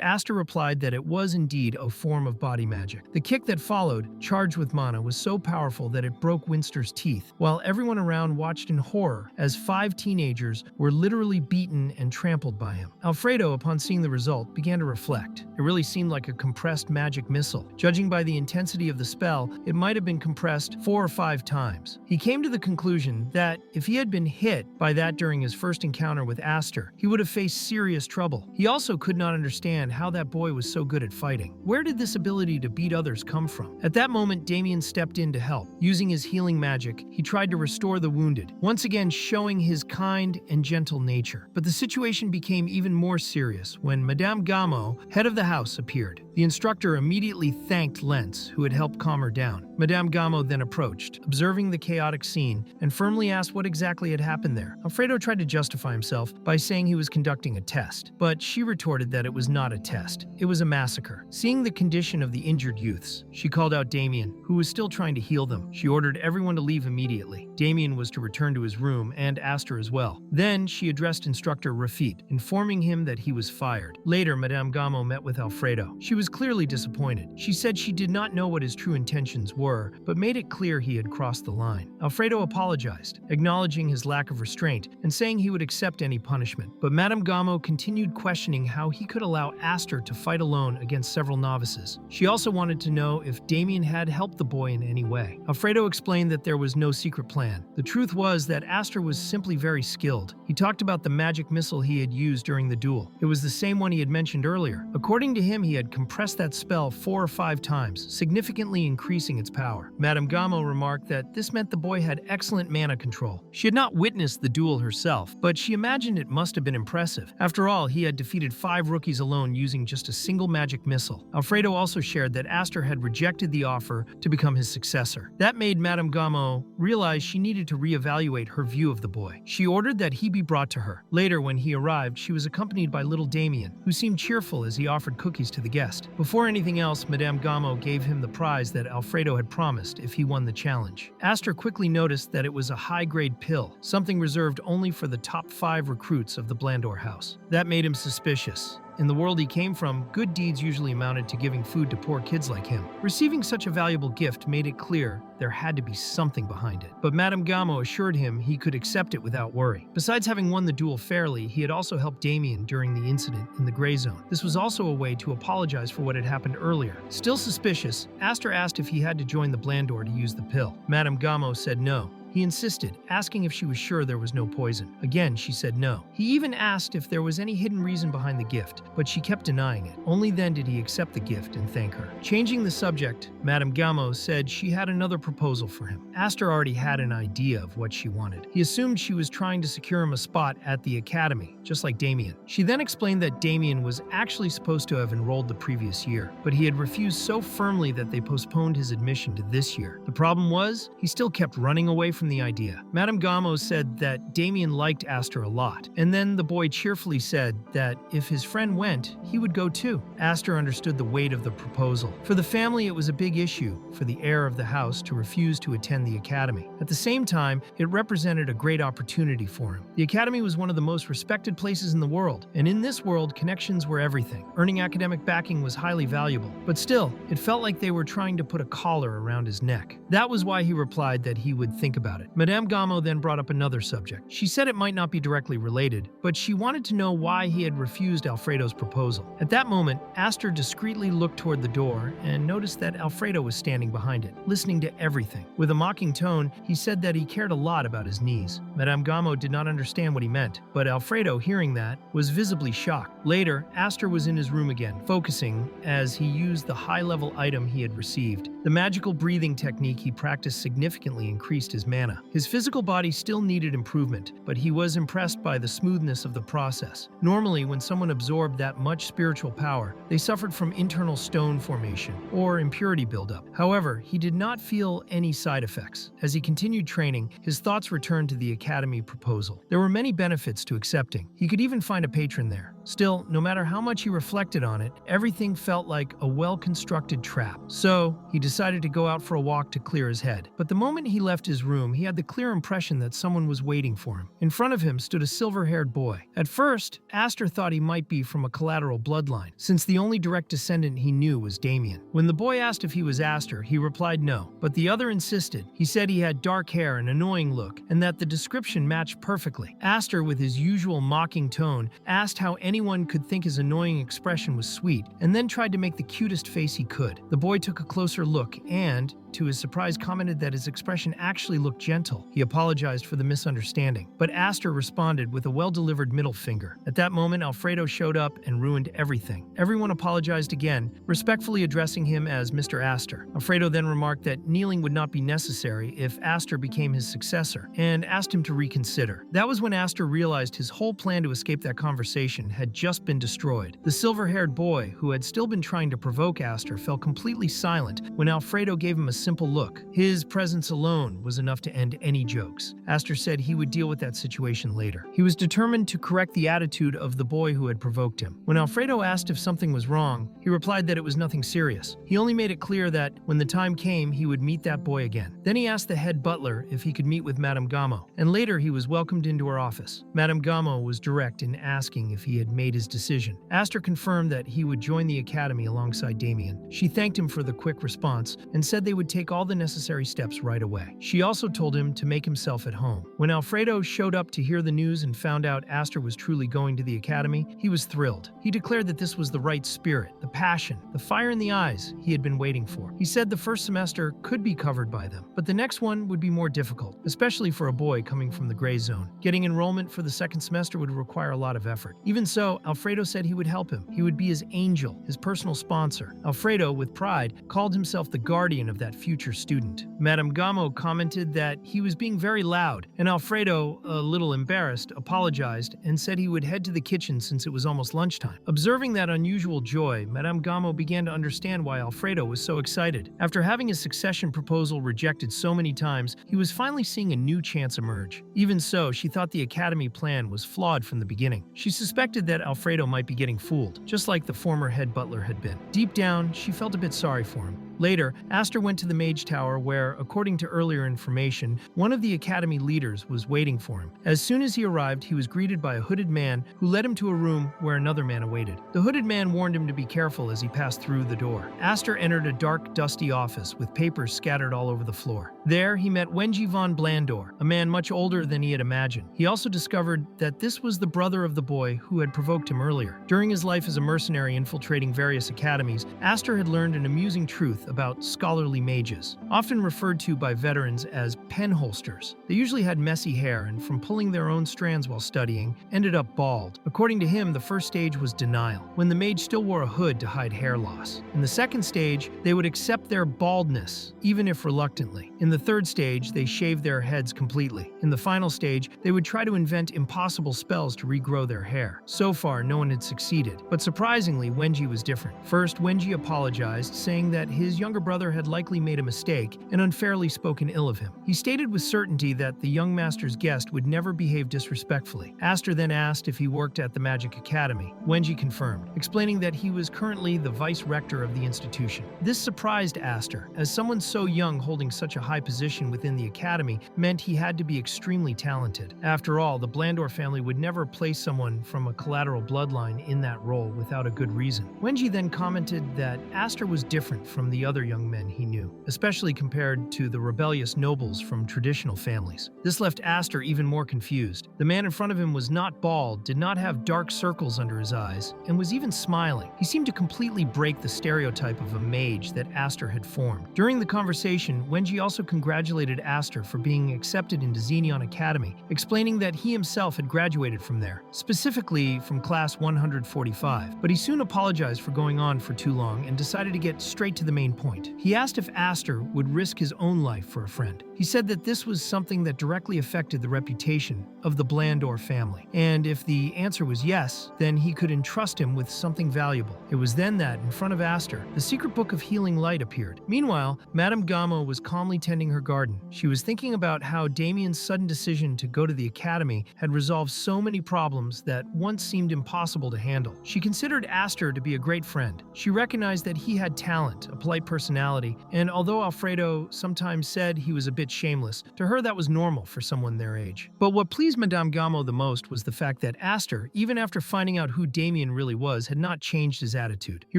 Aster replied that it was indeed a form of body magic. The kick that followed, charged with mana, was so powerful that it broke Winster's teeth, while everyone around watched in horror as 5 teenagers were literally beaten and trampled by him. Alfredo, upon seeing the result, began to reflect. It really seemed like a compressed magic missile. Judging by the intensity of the spell, it might have been compressed 4 or 5 times. He came to the conclusion that if he had been hit by that during his first encounter with Aster, he would have faced serious trouble. He also could not understand how that boy was so good at fighting. Where did this ability to beat others come from? At that moment, Damien stepped in to help. Using his healing magic, he tried to restore the wounded, once again showing his kind and gentle nature. But the situation became even more serious when Madame Gamo, head of the house, appeared. The instructor immediately thanked Lentz, who had helped calm her down. Madame Gamo then approached, observing the chaotic scene, and firmly asked what exactly had happened there. Alfredo tried to justify himself by saying he was conducting a test, but she retorted that it was not a test. It was a massacre. Seeing the condition of the injured youths, she called out Damien, who was still trying to heal them. She ordered everyone to leave immediately. Damien was to return to his room, and Aster as well. Then she addressed instructor Rafit, informing him that he was fired. Later, Madame Gamo met with Alfredo. She was clearly disappointed. She said she did not know what his true intentions were, but made it clear he had crossed the line. Alfredo apologized, acknowledging his lack of restraint and saying he would accept any punishment. But Madame Gamo continued questioning how he could allow Aster to fight alone against several novices. She also wanted to know if Damien had helped the boy in any way. Alfredo explained that there was no secret plan. The truth was that Aster was simply very skilled. He talked about the magic missile he had used during the duel. It was the same one he had mentioned earlier. According to him, he had compressed that spell 4 or 5 times, significantly increasing its power. Madame Gamo remarked that this meant the boy had excellent mana control. She had not witnessed the duel herself, but she imagined it must have been impressive. After all, he had defeated 5 rookies alone using just a single magic missile. Alfredo also shared that Aster had rejected the offer to become his successor. That made Madame Gamo realize she needed to reevaluate her view of the boy. She ordered that he be brought to her. Later, when he arrived, she was accompanied by little Damien, who seemed cheerful as he offered cookies to the guest. Before anything else, Madame Gamo gave him the prize that Alfredo had promised if he won the challenge. Aster quickly noticed that it was a high-grade pill, something reserved only for the top 5 recruits of the Blandor house. That made him suspicious. In the world he came from, good deeds usually amounted to giving food to poor kids like him. Receiving such a valuable gift made it clear there had to be something behind it. But Madame Gamo assured him he could accept it without worry. Besides having won the duel fairly, he had also helped Damien during the incident in the Gray Zone. This was also a way to apologize for what had happened earlier. Still suspicious, Aster asked if he had to join the Blandor to use the pill. Madame Gamo said no. He insisted, asking if she was sure there was no poison. Again, she said no. He even asked if there was any hidden reason behind the gift, but she kept denying it. Only then did he accept the gift and thank her. Changing the subject, Madame Gamo said she had another proposal for him. Aster already had an idea of what she wanted. He assumed she was trying to secure him a spot at the academy, just like Damien. She then explained that Damien was actually supposed to have enrolled the previous year, but he had refused so firmly that they postponed his admission to this year. The problem was, he still kept running away from from the idea. Madame Gamo said that Damien liked Aster a lot, and then the boy cheerfully said that if his friend went, he would go too. Aster understood the weight of the proposal. For the family, it was a big issue for the heir of the house to refuse to attend the academy. At the same time, it represented a great opportunity for him. The academy was one of the most respected places in the world, and in this world, connections were everything. Earning academic backing was highly valuable, but still, it felt like they were trying to put a collar around his neck. That was why he replied that he would think about it. Madame Gamo then brought up another subject. She said it might not be directly related, but she wanted to know why he had refused Alfredo's proposal. At that moment, Aster discreetly looked toward the door and noticed that Alfredo was standing behind it, listening to everything. With a mocking tone, he said that he cared a lot about his knees. Madame Gamo did not understand what he meant, but Alfredo, hearing that, was visibly shocked. Later, Aster was in his room again, focusing as he used the high-level item he had received. The magical breathing technique he practiced significantly increased his mana. His physical body still needed improvement, but he was impressed by the smoothness of the process. Normally, when someone absorbed that much spiritual power, they suffered from internal stone formation or impurity buildup. However, he did not feel any side effects. As he continued training, his thoughts returned to the academy proposal. There were many benefits to accepting. He could even find a patron there. Still, no matter how much he reflected on it, everything felt like a well-constructed trap. So, he decided to go out for a walk to clear his head. But the moment he left his room, he had the clear impression that someone was waiting for him. In front of him stood a silver-haired boy. At first, Aster thought he might be from a collateral bloodline, since the only direct descendant he knew was Damien. When the boy asked if he was Aster, he replied no, but the other insisted. He said he had dark hair and annoying look, and that the description matched perfectly. Aster, with his usual mocking tone, asked how anyone could think his annoying expression was sweet, and then tried to make the cutest face he could. The boy took a closer look and, to his surprise, commented that his expression actually looked gentle. He apologized for the misunderstanding, but Aster responded with a well-delivered middle finger. At that moment, Alfredo showed up and ruined everything. Everyone apologized again, respectfully addressing him as Mr. Aster. Alfredo then remarked that kneeling would not be necessary if Aster became his successor, and asked him to reconsider. That was when Aster realized his whole plan to escape that conversation had just been destroyed. The silver-haired boy, who had still been trying to provoke Aster, fell completely silent when Alfredo gave him a simple look. His presence alone was enough to end any jokes. Aster said he would deal with that situation later. He was determined to correct the attitude of the boy who had provoked him. When Alfredo asked if something was wrong, he replied that it was nothing serious. He only made it clear that when the time came, he would meet that boy again. Then he asked the head butler if he could meet with Madame Gamo, and later he was welcomed into her office. Madame Gamo was direct in asking if he had made his decision. Aster confirmed that he would join the academy alongside Damien. She thanked him for the quick response and said they would take all the necessary steps right away. She also told him to make himself at home. When Alfredo showed up to hear the news and found out Aster was truly going to the academy, he was thrilled. He declared that this was the right spirit, the passion, the fire in the eyes he had been waiting for. He said the first semester could be covered by them, but the next one would be more difficult, especially for a boy coming from the gray zone. Getting enrollment for the second semester would require a lot of effort. Even so, Alfredo said he would help him. He would be his angel, his personal sponsor. Alfredo, with pride, called himself the guardian of that future student. Madame Gamo commented that he was being very loud, and Alfredo, a little embarrassed, apologized and said he would head to the kitchen since it was almost lunchtime. Observing that unusual joy, Madame Gamo began to understand why Alfredo was so excited. After having his succession proposal rejected so many times, he was finally seeing a new chance emerge. Even so, she thought the academy plan was flawed from the beginning. She suspected that Alfredo might be getting fooled, just like the former head butler had been. Deep down, she felt a bit sorry for him. Later, Aster went to the Mage Tower where, according to earlier information, one of the academy leaders was waiting for him. As soon as he arrived, he was greeted by a hooded man who led him to a room where another man awaited. The hooded man warned him to be careful as he passed through the door. Aster entered a dark, dusty office with papers scattered all over the floor. There, he met Wenji von Blandor, a man much older than he had imagined. He also discovered that this was the brother of the boy who had provoked him earlier. During his life as a mercenary infiltrating various academies, Aster had learned an amusing truth about scholarly mages, often referred to by veterans as penholsters. They usually had messy hair and, from pulling their own strands while studying, ended up bald. According to him, the first stage was denial, when the mage still wore a hood to hide hair loss. In the second stage, they would accept their baldness, even if reluctantly. In the third stage, they shaved their heads completely. In the final stage, they would try to invent impossible spells to regrow their hair. So far, no one had succeeded, but surprisingly, Wenji was different. First, Wenji apologized, saying that his his younger brother had likely made a mistake and unfairly spoken ill of him. He stated with certainty that the young master's guest would never behave disrespectfully. Aster then asked if he worked at the Magic Academy. Wenji confirmed, explaining that he was currently the vice-rector of the institution. This surprised Aster, as someone so young holding such a high position within the academy meant he had to be extremely talented. After all, the Blandor family would never place someone from a collateral bloodline in that role without a good reason. Wenji then commented that Aster was different from the other young men he knew, especially compared to the rebellious nobles from traditional families. This left Aster even more confused. The man in front of him was not bald, did not have dark circles under his eyes, and was even smiling. He seemed to completely break the stereotype of a mage that Aster had formed. During the conversation, Wenji also congratulated Aster for being accepted into Zenon Academy, explaining that he himself had graduated from there, specifically from class 145. But he soon apologized for going on for too long and decided to get straight to the main point. He asked if Aster would risk his own life for a friend. He said that this was something that directly affected the reputation of the Blandor family, and if the answer was yes, then he could entrust him with something valuable. It was then that, in front of Aster, the secret book of healing light appeared. Meanwhile, Madame Gamo was calmly tending her garden. She was thinking about how Damien's sudden decision to go to the academy had resolved so many problems that once seemed impossible to handle. She considered Aster to be a great friend. She recognized that he had talent, a polite personality, and although Alfredo sometimes said he was a bit shameless, to her that was normal for someone their age. But what pleased Madame Gamo the most was the fact that Aster, even after finding out who Damien really was, had not changed his attitude. He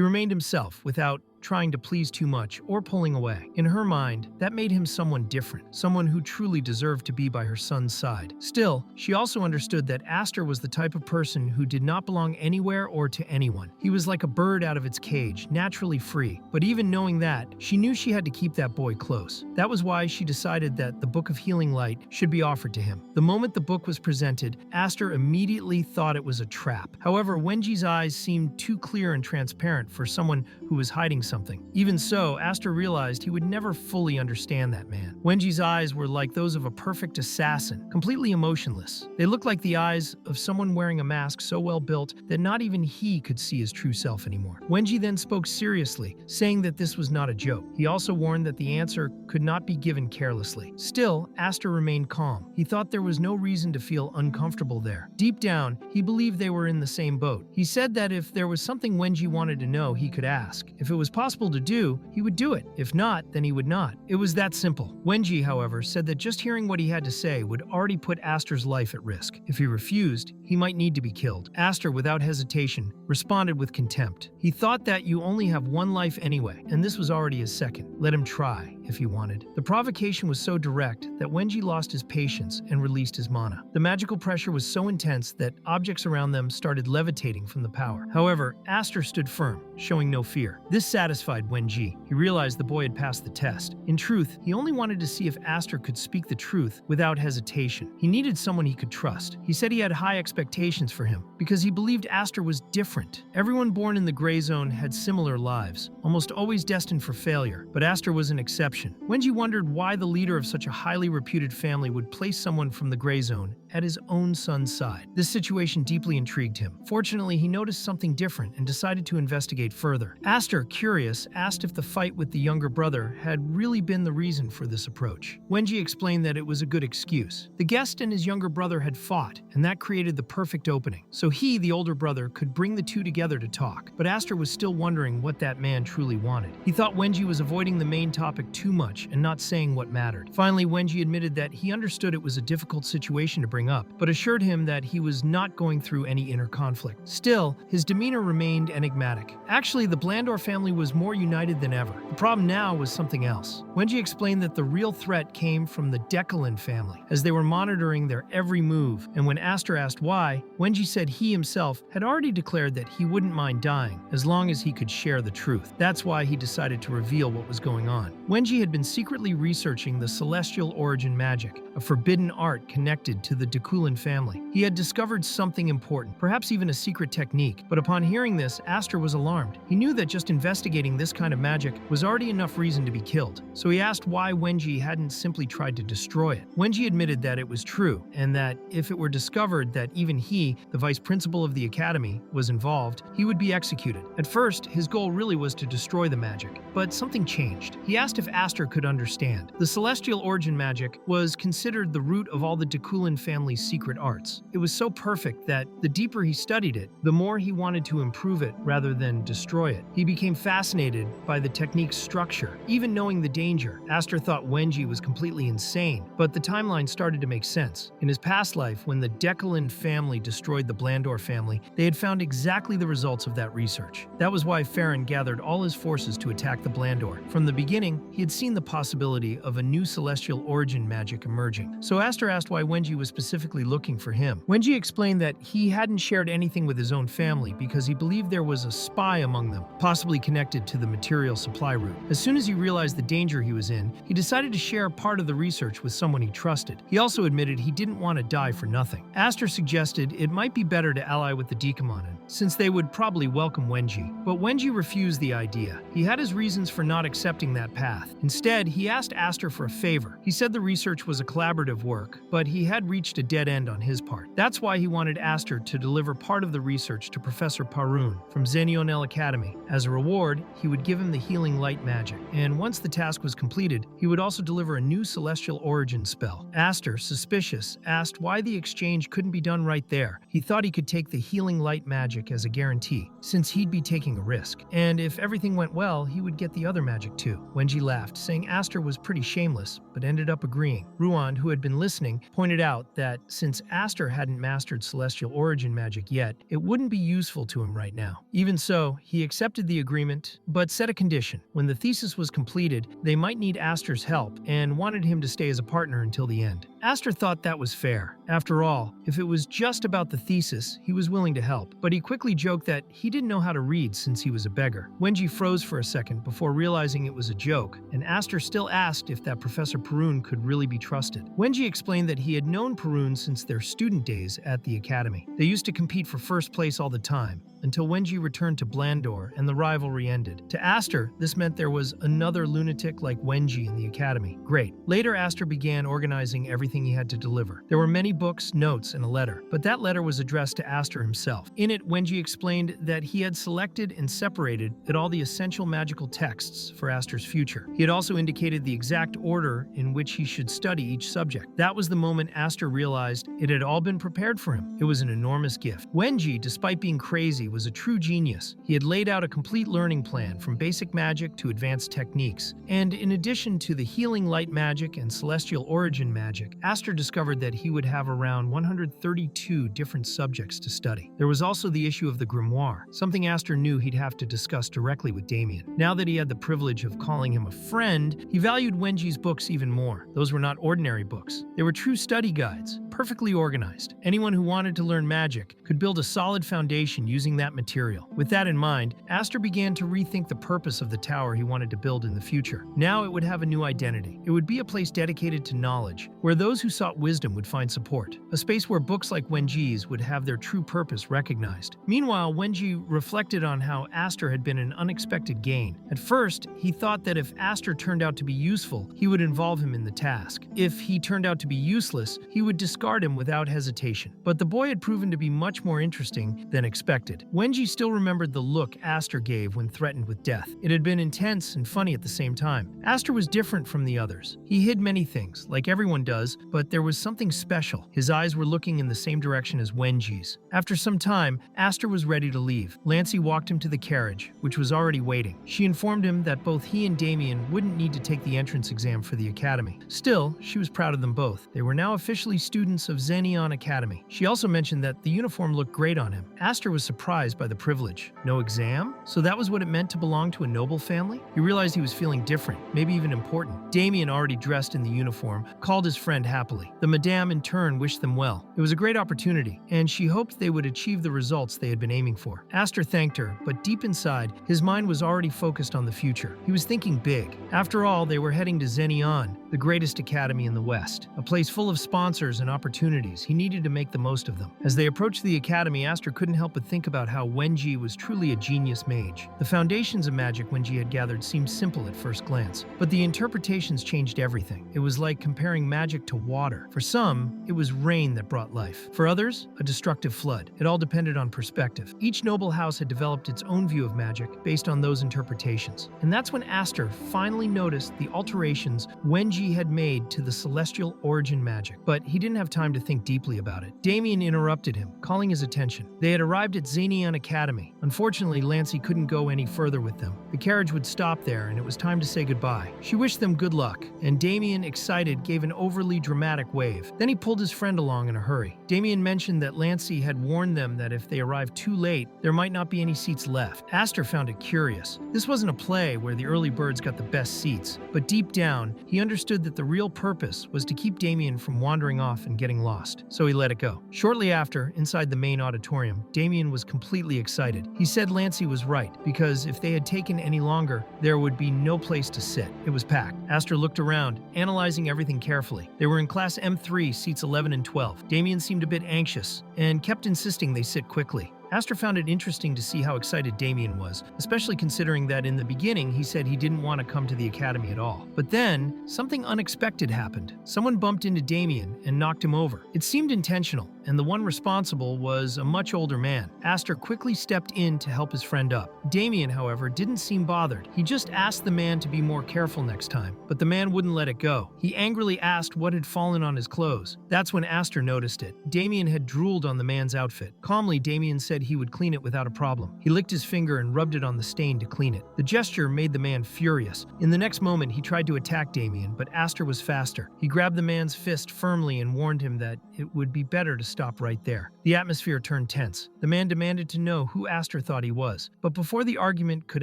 remained himself without trying to please too much or pulling away. In her mind, that made him someone different, someone who truly deserved to be by her son's side. Still, she also understood that Aster was the type of person who did not belong anywhere or to anyone. He was like a bird out of its cage, naturally free. But even knowing that, she knew she had to keep that boy close. That was why she decided that the Book of Healing Light should be offered to him. The moment the book was presented, Aster immediately thought it was a trap. However, Wenji's eyes seemed too clear and transparent for someone who was hiding something. Even so, Aster realized he would never fully understand that man. Wenji's eyes were like those of a perfect assassin, completely emotionless. They looked like the eyes of someone wearing a mask so well built that not even he could see his true self anymore. Wenji then spoke seriously, saying that this was not a joke. He also warned that the answer could not be given carelessly. Still, Aster remained calm. He thought there was no reason to feel uncomfortable there. Deep down, he believed they were in the same boat. He said that if there was something Wenji wanted to know, he could ask. If it was possible to do, he would do it. If not, then he would not. It was that simple. Wenji, however, said that just hearing what he had to say would already put Aster's life at risk. If he refused, he might need to be killed. Aster, without hesitation, responded with contempt. He thought that you only have one life anyway, and this was already his second. Let him try, if he wanted. The provocation was so direct that Wenji lost his patience and released his mana. The magical pressure was so intense that objects around them started levitating from the power. However, Aster stood firm, showing no fear. This satisfied Wenji. He realized the boy had passed the test. In truth, he only wanted to see if Aster could speak the truth without hesitation. He needed someone he could trust. He said he had high expectations for him because he believed Aster was different. Everyone born in the gray zone had similar lives, almost always destined for failure, but Aster was an exception. Wenji wondered why the leader of such a highly reputed family would place someone from the gray zone at his own son's side. This situation deeply intrigued him. Fortunately, he noticed something different and decided to investigate further. Aster, curious, asked if the fight with the younger brother had really been the reason for this approach. Wenji explained that it was a good excuse. The guest and his younger brother had fought, and that created the perfect opening. So he, the older brother, could bring the two together to talk. But Aster was still wondering what that man truly wanted. He thought Wenji was avoiding the main topic too much and not saying what mattered. Finally, Wenji admitted that he understood it was a difficult situation to bring up, but assured him that he was not going through any inner conflict. Still, his demeanor remained enigmatic. Actually, the Blandor family was more united than ever. The problem now was something else. Wenji explained that the real threat came from the Decalon family, as they were monitoring their every move, and when Aster asked why, Wenji said he himself had already declared that he wouldn't mind dying as long as he could share the truth. That's why he decided to reveal what was going on. Wenji had been secretly researching the celestial origin magic, a forbidden art connected to the Decalon family. He had discovered something important, perhaps even a secret technique, but upon hearing this, Aster was alarmed. He knew that just investigating investigating this kind of magic was already enough reason to be killed, so he asked why Wenji hadn't simply tried to destroy it. Wenji admitted that it was true, and that if it were discovered that even he, the vice principal of the academy, was involved, he would be executed. At first, his goal really was to destroy the magic, but something changed. He asked if Aster could understand. The celestial origin magic was considered the root of all the Decalon family's secret arts. It was so perfect that the deeper he studied it, the more he wanted to improve it rather than destroy it. He became fascinated by the technique's structure. Even knowing the danger, Aster thought Wenji was completely insane, but the timeline started to make sense. In his past life, when the Decalon family destroyed the Blandor family, they had found exactly the results of that research. That was why Faren gathered all his forces to attack the Blandor. From the beginning, he had seen the possibility of a new celestial origin magic emerging. So Aster asked why Wenji was specifically looking for him. Wenji explained that he hadn't shared anything with his own family because he believed there was a spy among them, possibly connected to the material supply route. As soon as he realized the danger he was in, he decided to share part of the research with someone he trusted. He also admitted he didn't want to die for nothing. Aster suggested it might be better to ally with the Decalon, since they would probably welcome Wenji. But Wenji refused the idea. He had his reasons for not accepting that path. Instead, he asked Aster for a favor. He said the research was a collaborative work, but he had reached a dead end on his part. That's why he wanted Aster to deliver part of the research to Professor Parun from Zenon Academy. As a reward, he would give him the healing light magic, and once the task was completed, he would also deliver a new celestial origin spell. Aster, suspicious, asked why the exchange couldn't be done right there. He thought he could take the healing light magic as a guarantee, since he'd be taking a risk. And if everything went well, he would get the other magic too. Wenji laughed, saying Aster was pretty shameless, but ended up agreeing. Ruan, who had been listening, pointed out that since Aster hadn't mastered celestial origin magic yet, it wouldn't be useful to him right now. Even so, he accepted the agreement, but set a condition. When the thesis was completed, they might need Aster's help and wanted him to stay as a partner until the end. Aster thought that was fair. After all, if it was just about the thesis, he was willing to help, but he quickly joked that he didn't know how to read since he was a beggar. Wenji froze for a second before realizing it was a joke, and Aster still asked if that Professor Parun could really be trusted. Wenji explained that he had known Parun since their student days at the academy. They used to compete for first place all the time, until Wenji returned to Blandor and the rivalry ended. To Aster, this meant there was another lunatic like Wenji in the academy. Great. Later, Aster began organizing everything he had to deliver. There were many books, notes, and a letter, but that letter was addressed to Aster himself. In it, Wenji explained that he had selected and separated all the essential magical texts for Aster's future. He had also indicated the exact order in which he should study each subject. That was the moment Aster realized it had all been prepared for him. It was an enormous gift. Wenji, despite being crazy, was a true genius. He had laid out a complete learning plan from basic magic to advanced techniques. And in addition to the healing light magic and celestial origin magic, Aster discovered that he would have around 132 different subjects to study. There was also the issue of the grimoire, something Aster knew he'd have to discuss directly with Damien. Now that he had the privilege of calling him a friend, he valued Wenji's books even more. Those were not ordinary books. They were true study guides, perfectly organized. Anyone who wanted to learn magic could build a solid foundation using that material. With that in mind, Aster began to rethink the purpose of the tower he wanted to build in the future. Now it would have a new identity. It would be a place dedicated to knowledge, where those who sought wisdom would find support. A space where books like Wenji's would have their true purpose recognized. Meanwhile, Wenji reflected on how Aster had been an unexpected gain. At first, he thought that if Aster turned out to be useful, he would involve him in the task. If he turned out to be useless, he would discard him without hesitation. But the boy had proven to be much more interesting than expected. Wenji still remembered the look Aster gave when threatened with death. It had been intense and funny at the same time. Aster was different from the others. He hid many things, like everyone does, but there was something special. His eyes were looking in the same direction as Wenji's. After some time, Aster was ready to leave. Lancey walked him to the carriage, which was already waiting. She informed him that both he and Damien wouldn't need to take the entrance exam for the academy. Still, she was proud of them both. They were now officially students of Zenon Academy. She also mentioned that the uniform looked great on him. Aster was surprised by the privilege. No exam? So that was what it meant to belong to a noble family? He realized he was feeling different, maybe even important. Damien, already dressed in the uniform, called his friend happily. The madame in turn wished them well. It was a great opportunity, and she hoped they would achieve the results they had been aiming for. Aster thanked her, but deep inside, his mind was already focused on the future. He was thinking big. After all, they were heading to Zenon, the greatest academy in the West, a place full of sponsors and opportunities. He needed to make the most of them. As they approached the academy, Aster couldn't help but think about how Wenji was truly a genius mage. The foundations of magic Wenji had gathered seemed simple at first glance, but the interpretations changed everything. It was like comparing magic to water. For some, it was rain that brought life. For others, a destructive flood. It all depended on perspective. Each noble house had developed its own view of magic based on those interpretations. And that's when Aster finally noticed the alterations Wenji had made to the celestial origin magic. But he didn't have time to think deeply about it. Damien interrupted him, calling his attention. They had arrived at Zenon Academy. Unfortunately, Lancey couldn't go any further with them. The carriage would stop there, and it was time to say goodbye. She wished them good luck, and Damien, excited, gave an overly dramatic wave. Then he pulled his friend along in a hurry. Damien mentioned that Lancey had warned them that if they arrived too late, there might not be any seats left. Aster found it curious. This wasn't a play where the early birds got the best seats, but deep down, he understood that the real purpose was to keep Damien from wandering off and getting lost. So he let it go. Shortly after, inside the main auditorium, Damien was completely excited. He said Lancey was right, because if they had taken any longer, there would be no place to sit. It was packed. Aster looked around, analyzing everything carefully. They were in class M3, seats 11 and 12. Damien seemed a bit anxious, and kept insisting they sit quickly. Aster found it interesting to see how excited Damien was, especially considering that in the beginning he said he didn't want to come to the academy at all. But then, something unexpected happened. Someone bumped into Damien and knocked him over. It seemed intentional, and the one responsible was a much older man. Aster quickly stepped in to help his friend up. Damien, however, didn't seem bothered. He just asked the man to be more careful next time, but the man wouldn't let it go. He angrily asked what had fallen on his clothes. That's when Aster noticed it. Damien had drooled on the man's outfit. Calmly, Damien said he would clean it without a problem. He licked his finger and rubbed it on the stain to clean it. The gesture made the man furious. In the next moment, he tried to attack Damien, but Aster was faster. He grabbed the man's fist firmly and warned him that it would be better to stop right there. The atmosphere turned tense. The man demanded to know who Aster thought he was. But before the argument could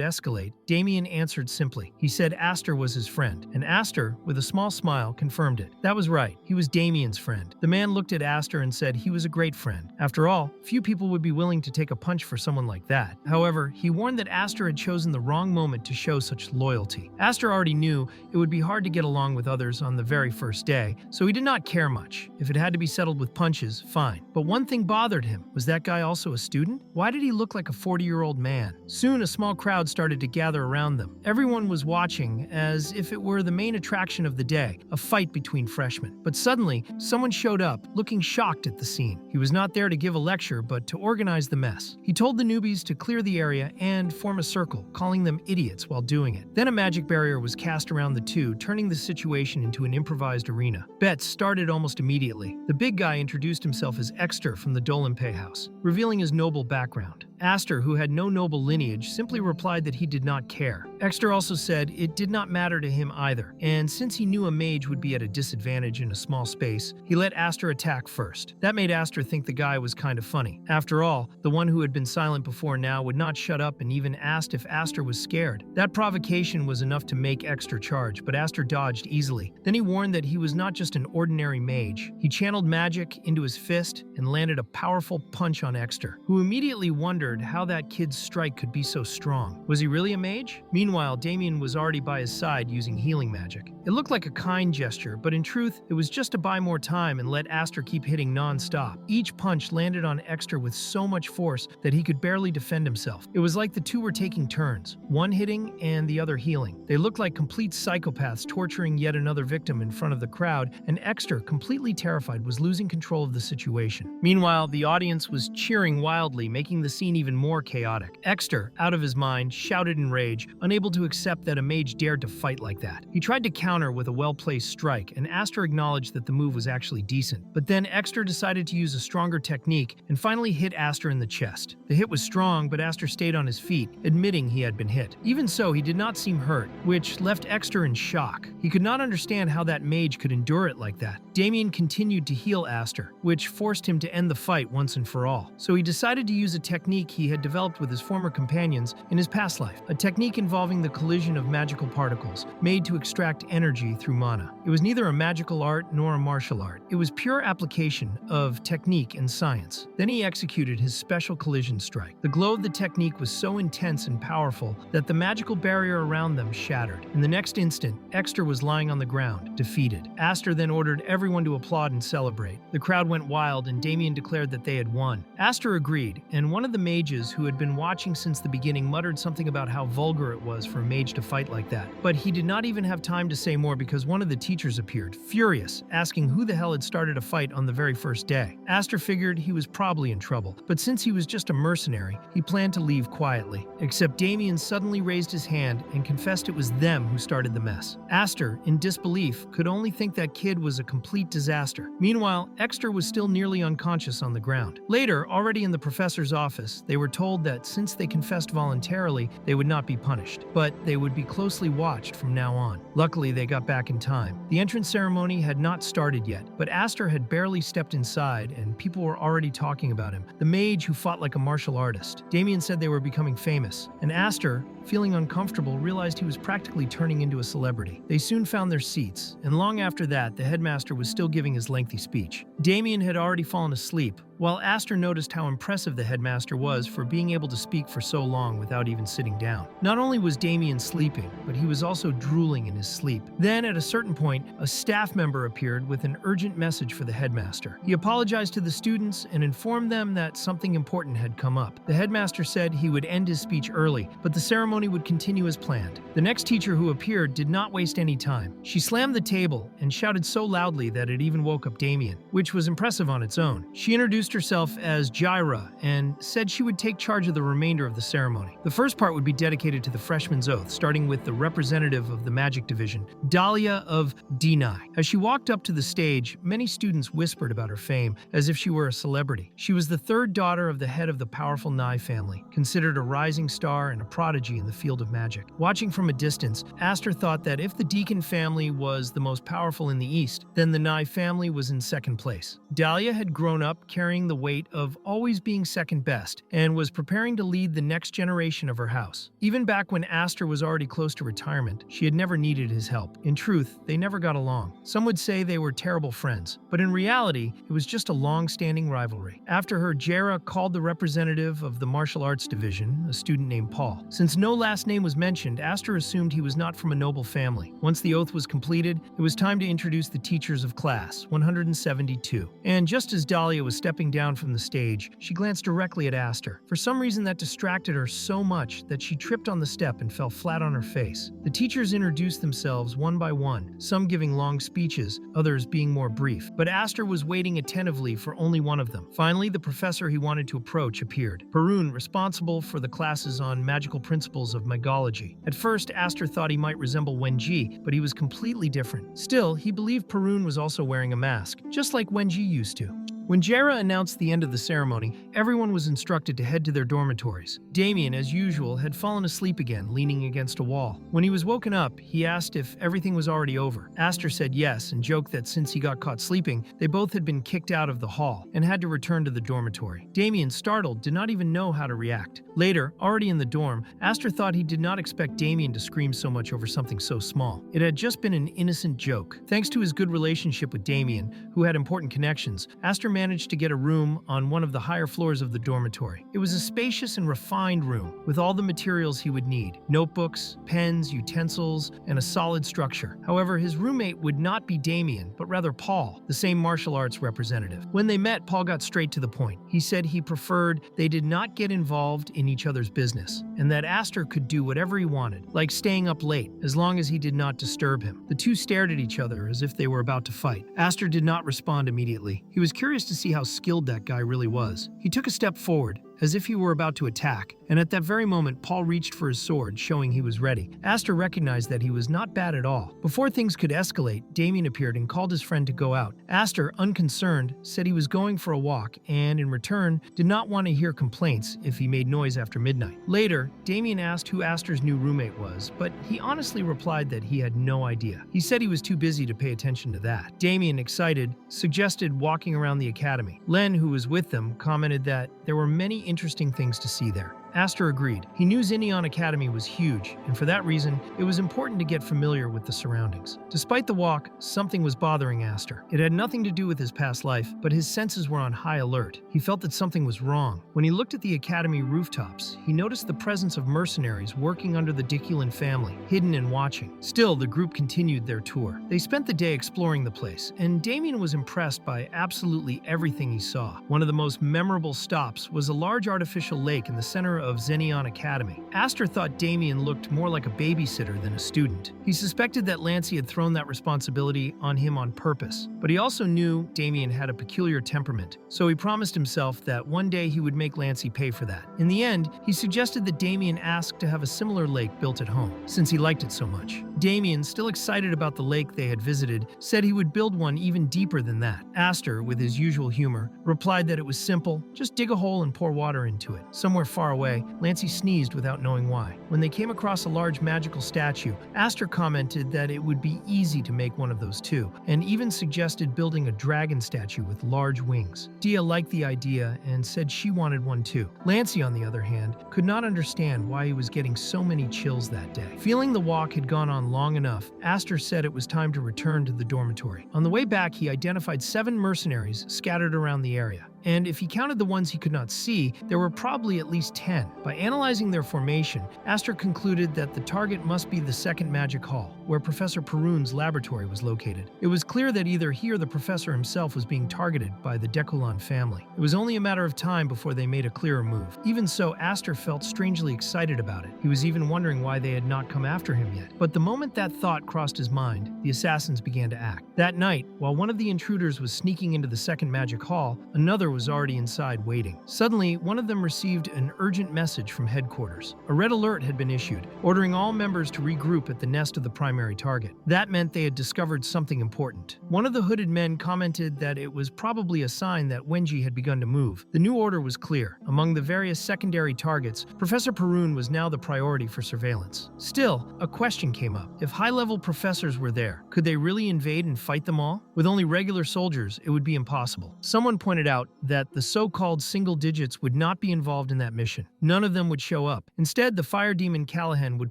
escalate, Damien answered simply. He said Aster was his friend, and Aster, with a small smile, confirmed it. That was right. He was Damien's friend. The man looked at Aster and said he was a great friend. After all, few people would be willing to take a punch for someone like that. However, he warned that Aster had chosen the wrong moment to show such loyalty. Aster already knew it would be hard to get along with others on the very first day, so he did not care much. If it had to be settled with punches, fine. But one thing bothered him. Was that guy also a student? Why did he look like a 40-year-old man? Soon, a small crowd started to gather around them. Everyone was watching as if it were the main attraction of the day, a fight between freshmen. But suddenly, someone showed up, looking shocked at the scene. He was not there to give a lecture, but to organize the mess. He told the newbies to clear the area and form a circle, calling them idiots while doing it. Then a magic barrier was cast around the two, turning the situation into an improvised arena. Bets started almost immediately. The big guy introduced himself as Exter from the Dolenpay house, revealing his noble background. Aster, who had no noble lineage, simply replied that he did not care. Exter also said it did not matter to him either, and since he knew a mage would be at a disadvantage in a small space, he let Aster attack first. That made Aster think the guy was kind of funny. After all, the one who had been silent before now would not shut up and even asked if Aster was scared. That provocation was enough to make Exter charge, but Aster dodged easily. Then he warned that he was not just an ordinary mage. He channeled magic into his fist and landed a powerful punch on Exter, who immediately wondered how that kid's strike could be so strong. Was he really a mage? Meanwhile, Damien was already by his side using healing magic. It looked like a kind gesture, but in truth, it was just to buy more time and let Aster keep hitting non-stop. Each punch landed on Exter with so much force that he could barely defend himself. It was like the two were taking turns, one hitting and the other healing. They looked like complete psychopaths torturing yet another victim in front of the crowd, and Exter, completely terrified, was losing control of the situation. Meanwhile, the audience was cheering wildly, making the scene even more chaotic. Exter, out of his mind, shouted in rage, unable to accept that a mage dared to fight like that. He tried to counter with a well-placed strike, and Aster acknowledged that the move was actually decent. But then Exter decided to use a stronger technique and finally hit Aster in the chest. The hit was strong, but Aster stayed on his feet, admitting he had been hit. Even so, he did not seem hurt, which left Exter in shock. He could not understand how that mage could endure it like that. Damien continued to heal Aster, which forced him to end the fight once and for all. So he decided to use a technique he had developed with his former companions in his past life, a technique involving involving the collision of magical particles, made to extract energy through mana. It was neither a magical art nor a martial art. It was pure application of technique and science. Then he executed his special collision strike. The glow of the technique was so intense and powerful that the magical barrier around them shattered. In the next instant, Exter was lying on the ground, defeated. Aster then ordered everyone to applaud and celebrate. The crowd went wild and Damien declared that they had won. Aster agreed, and one of the mages who had been watching since the beginning muttered something about how vulgar it was for a mage to fight like that. But he did not even have time to say more because one of the teachers appeared, furious, asking who the hell had started a fight on the very first day. Aster figured he was probably in trouble, but since he was just a mercenary, he planned to leave quietly. Except Damien suddenly raised his hand and confessed it was them who started the mess. Aster, in disbelief, could only think that kid was a complete disaster. Meanwhile, Exter was still nearly unconscious on the ground. Later, already in the professor's office, they were told that since they confessed voluntarily, they would not be punished, but they would be closely watched from now on. Luckily, they got back in time. The entrance ceremony had not started yet, but Aster had barely stepped inside and people were already talking about him, the mage who fought like a martial artist. Damien said they were becoming famous, and Aster, feeling uncomfortable, realized he was practically turning into a celebrity. They soon found their seats, and long after that, the headmaster was still giving his lengthy speech. Damien had already fallen asleep, while Aster noticed how impressive the headmaster was for being able to speak for so long without even sitting down. Not only was Damien sleeping, but he was also drooling in his sleep. Then, at a certain point, a staff member appeared with an urgent message for the headmaster. He apologized to the students and informed them that something important had come up. The headmaster said he would end his speech early, but the ceremony would continue as planned. The next teacher who appeared did not waste any time. She slammed the table and shouted so loudly that it even woke up Damien, which was impressive on its own. She introduced herself as Jaira and said she would take charge of the remainder of the ceremony. The first part would be dedicated to the freshman's oath, starting with the representative of the magic division, Dahlia of Denai. As she walked up to the stage, many students whispered about her fame as if she were a celebrity. She was the third daughter of the head of the powerful Nai family, considered a rising star and a prodigy in the field of magic. Watching from a distance, Aster thought that if the Deacon family was the most powerful in the East, then the Nai family was in second place. Dahlia had grown up carrying the weight of always being second best and was preparing to lead the next generation of her house. Even back when Aster was already close to retirement, she had never needed his help. In truth, they never got along. Some would say they were terrible friends, but in reality, it was just a long-standing rivalry. After her, Jaira called the representative of the martial arts division, a student named Paul. Since no last name was mentioned, Aster assumed he was not from a noble family. Once the oath was completed, it was time to introduce the teachers of class 172. And just as Dahlia was stepping down from the stage, she glanced directly at Aster. For some reason that distracted her so much that she tripped on the step and fell flat on her face. The teachers introduced themselves one by one, some giving long speeches, others being more brief. But Aster was waiting attentively for only one of them. Finally, the professor he wanted to approach appeared. Perun, responsible for the classes on magical principles of magology. At first, Aster thought he might resemble Wenji, but he was completely different. Still, he believed Perun was also wearing a mask, just like Wenji used to. When Jaira announced the end of the ceremony, everyone was instructed to head to their dormitories. Damien, as usual, had fallen asleep again, leaning against a wall. When he was woken up, he asked if everything was already over. Aster said yes and joked that since he got caught sleeping, they both had been kicked out of the hall and had to return to the dormitory. Damien, startled, did not even know how to react. Later, already in the dorm, Aster thought he did not expect Damien to scream so much over something so small. It had just been an innocent joke. Thanks to his good relationship with Damien, who had important connections, Aster managed to get a room on one of the higher floors of the dormitory. It was a spacious and refined room with all the materials he would need: notebooks, pens, utensils, and a solid structure. However, his roommate would not be Damien, but rather Paul, the same martial arts representative. When they met, Paul got straight to the point. He said he preferred they did not get involved in each other's business, and that Aster could do whatever he wanted, like staying up late, as long as he did not disturb him. The two stared at each other as if they were about to fight. Aster did not respond immediately. He was curious to see how skilled that guy really was. He took a step forward, as if he were about to attack, and at that very moment, Paul reached for his sword, showing he was ready. Aster recognized that he was not bad at all. Before things could escalate, Damien appeared and called his friend to go out. Aster, unconcerned, said he was going for a walk and, in return, did not want to hear complaints if he made noise after midnight. Later, Damien asked who Aster's new roommate was, but he honestly replied that he had no idea. He said he was too busy to pay attention to that. Damien, excited, suggested walking around the academy. Len, who was with them, commented that there were many interesting things to see there. Aster agreed. He knew Zenon Academy was huge, and for that reason, it was important to get familiar with the surroundings. Despite the walk, something was bothering Aster. It had nothing to do with his past life, but his senses were on high alert. He felt that something was wrong. When he looked at the academy rooftops, he noticed the presence of mercenaries working under the Decalon family, hidden and watching. Still, the group continued their tour. They spent the day exploring the place, and Damien was impressed by absolutely everything he saw. One of the most memorable stops was a large artificial lake in the center of Zenon Academy. Aster thought Damien looked more like a babysitter than a student. He suspected that Lancey had thrown that responsibility on him on purpose, but he also knew Damien had a peculiar temperament, so he promised himself that one day he would make Lancey pay for that. In the end, he suggested that Damien ask to have a similar lake built at home, since he liked it so much. Damien, still excited about the lake they had visited, said he would build one even deeper than that. Aster, with his usual humor, replied that it was simple, just dig a hole and pour water into it. Somewhere far away, Lancey sneezed without knowing why. When they came across a large magical statue, Aster commented that it would be easy to make one of those too, and even suggested building a dragon statue with large wings. Dia liked the idea and said she wanted one too. Lancey, on the other hand, could not understand why he was getting so many chills that day. Feeling the walk had gone on long enough, Aster said it was time to return to the dormitory. On the way back, he identified 7 mercenaries scattered around the area. And if he counted the ones he could not see, there were probably at least 10. By analyzing their formation, Aster concluded that the target must be the second magic hall, where Professor Perun's laboratory was located. It was clear that either he or the professor himself was being targeted by the Decalon family. It was only a matter of time before they made a clearer move. Even so, Aster felt strangely excited about it. He was even wondering why they had not come after him yet. But the moment that thought crossed his mind, the assassins began to act. That night, while one of the intruders was sneaking into the second magic hall, another was already inside waiting. Suddenly, one of them received an urgent message from headquarters. A red alert had been issued, ordering all members to regroup at the nest of the primary target. That meant they had discovered something important. One of the hooded men commented that it was probably a sign that Wenji had begun to move. The new order was clear. Among the various secondary targets, Professor Perun was now the priority for surveillance. Still, a question came up. If high-level professors were there, could they really invade and fight them all? With only regular soldiers, it would be impossible. Someone pointed out that the so-called single digits would not be involved in that mission. None of them would show up. Instead, the fire demon Callahan would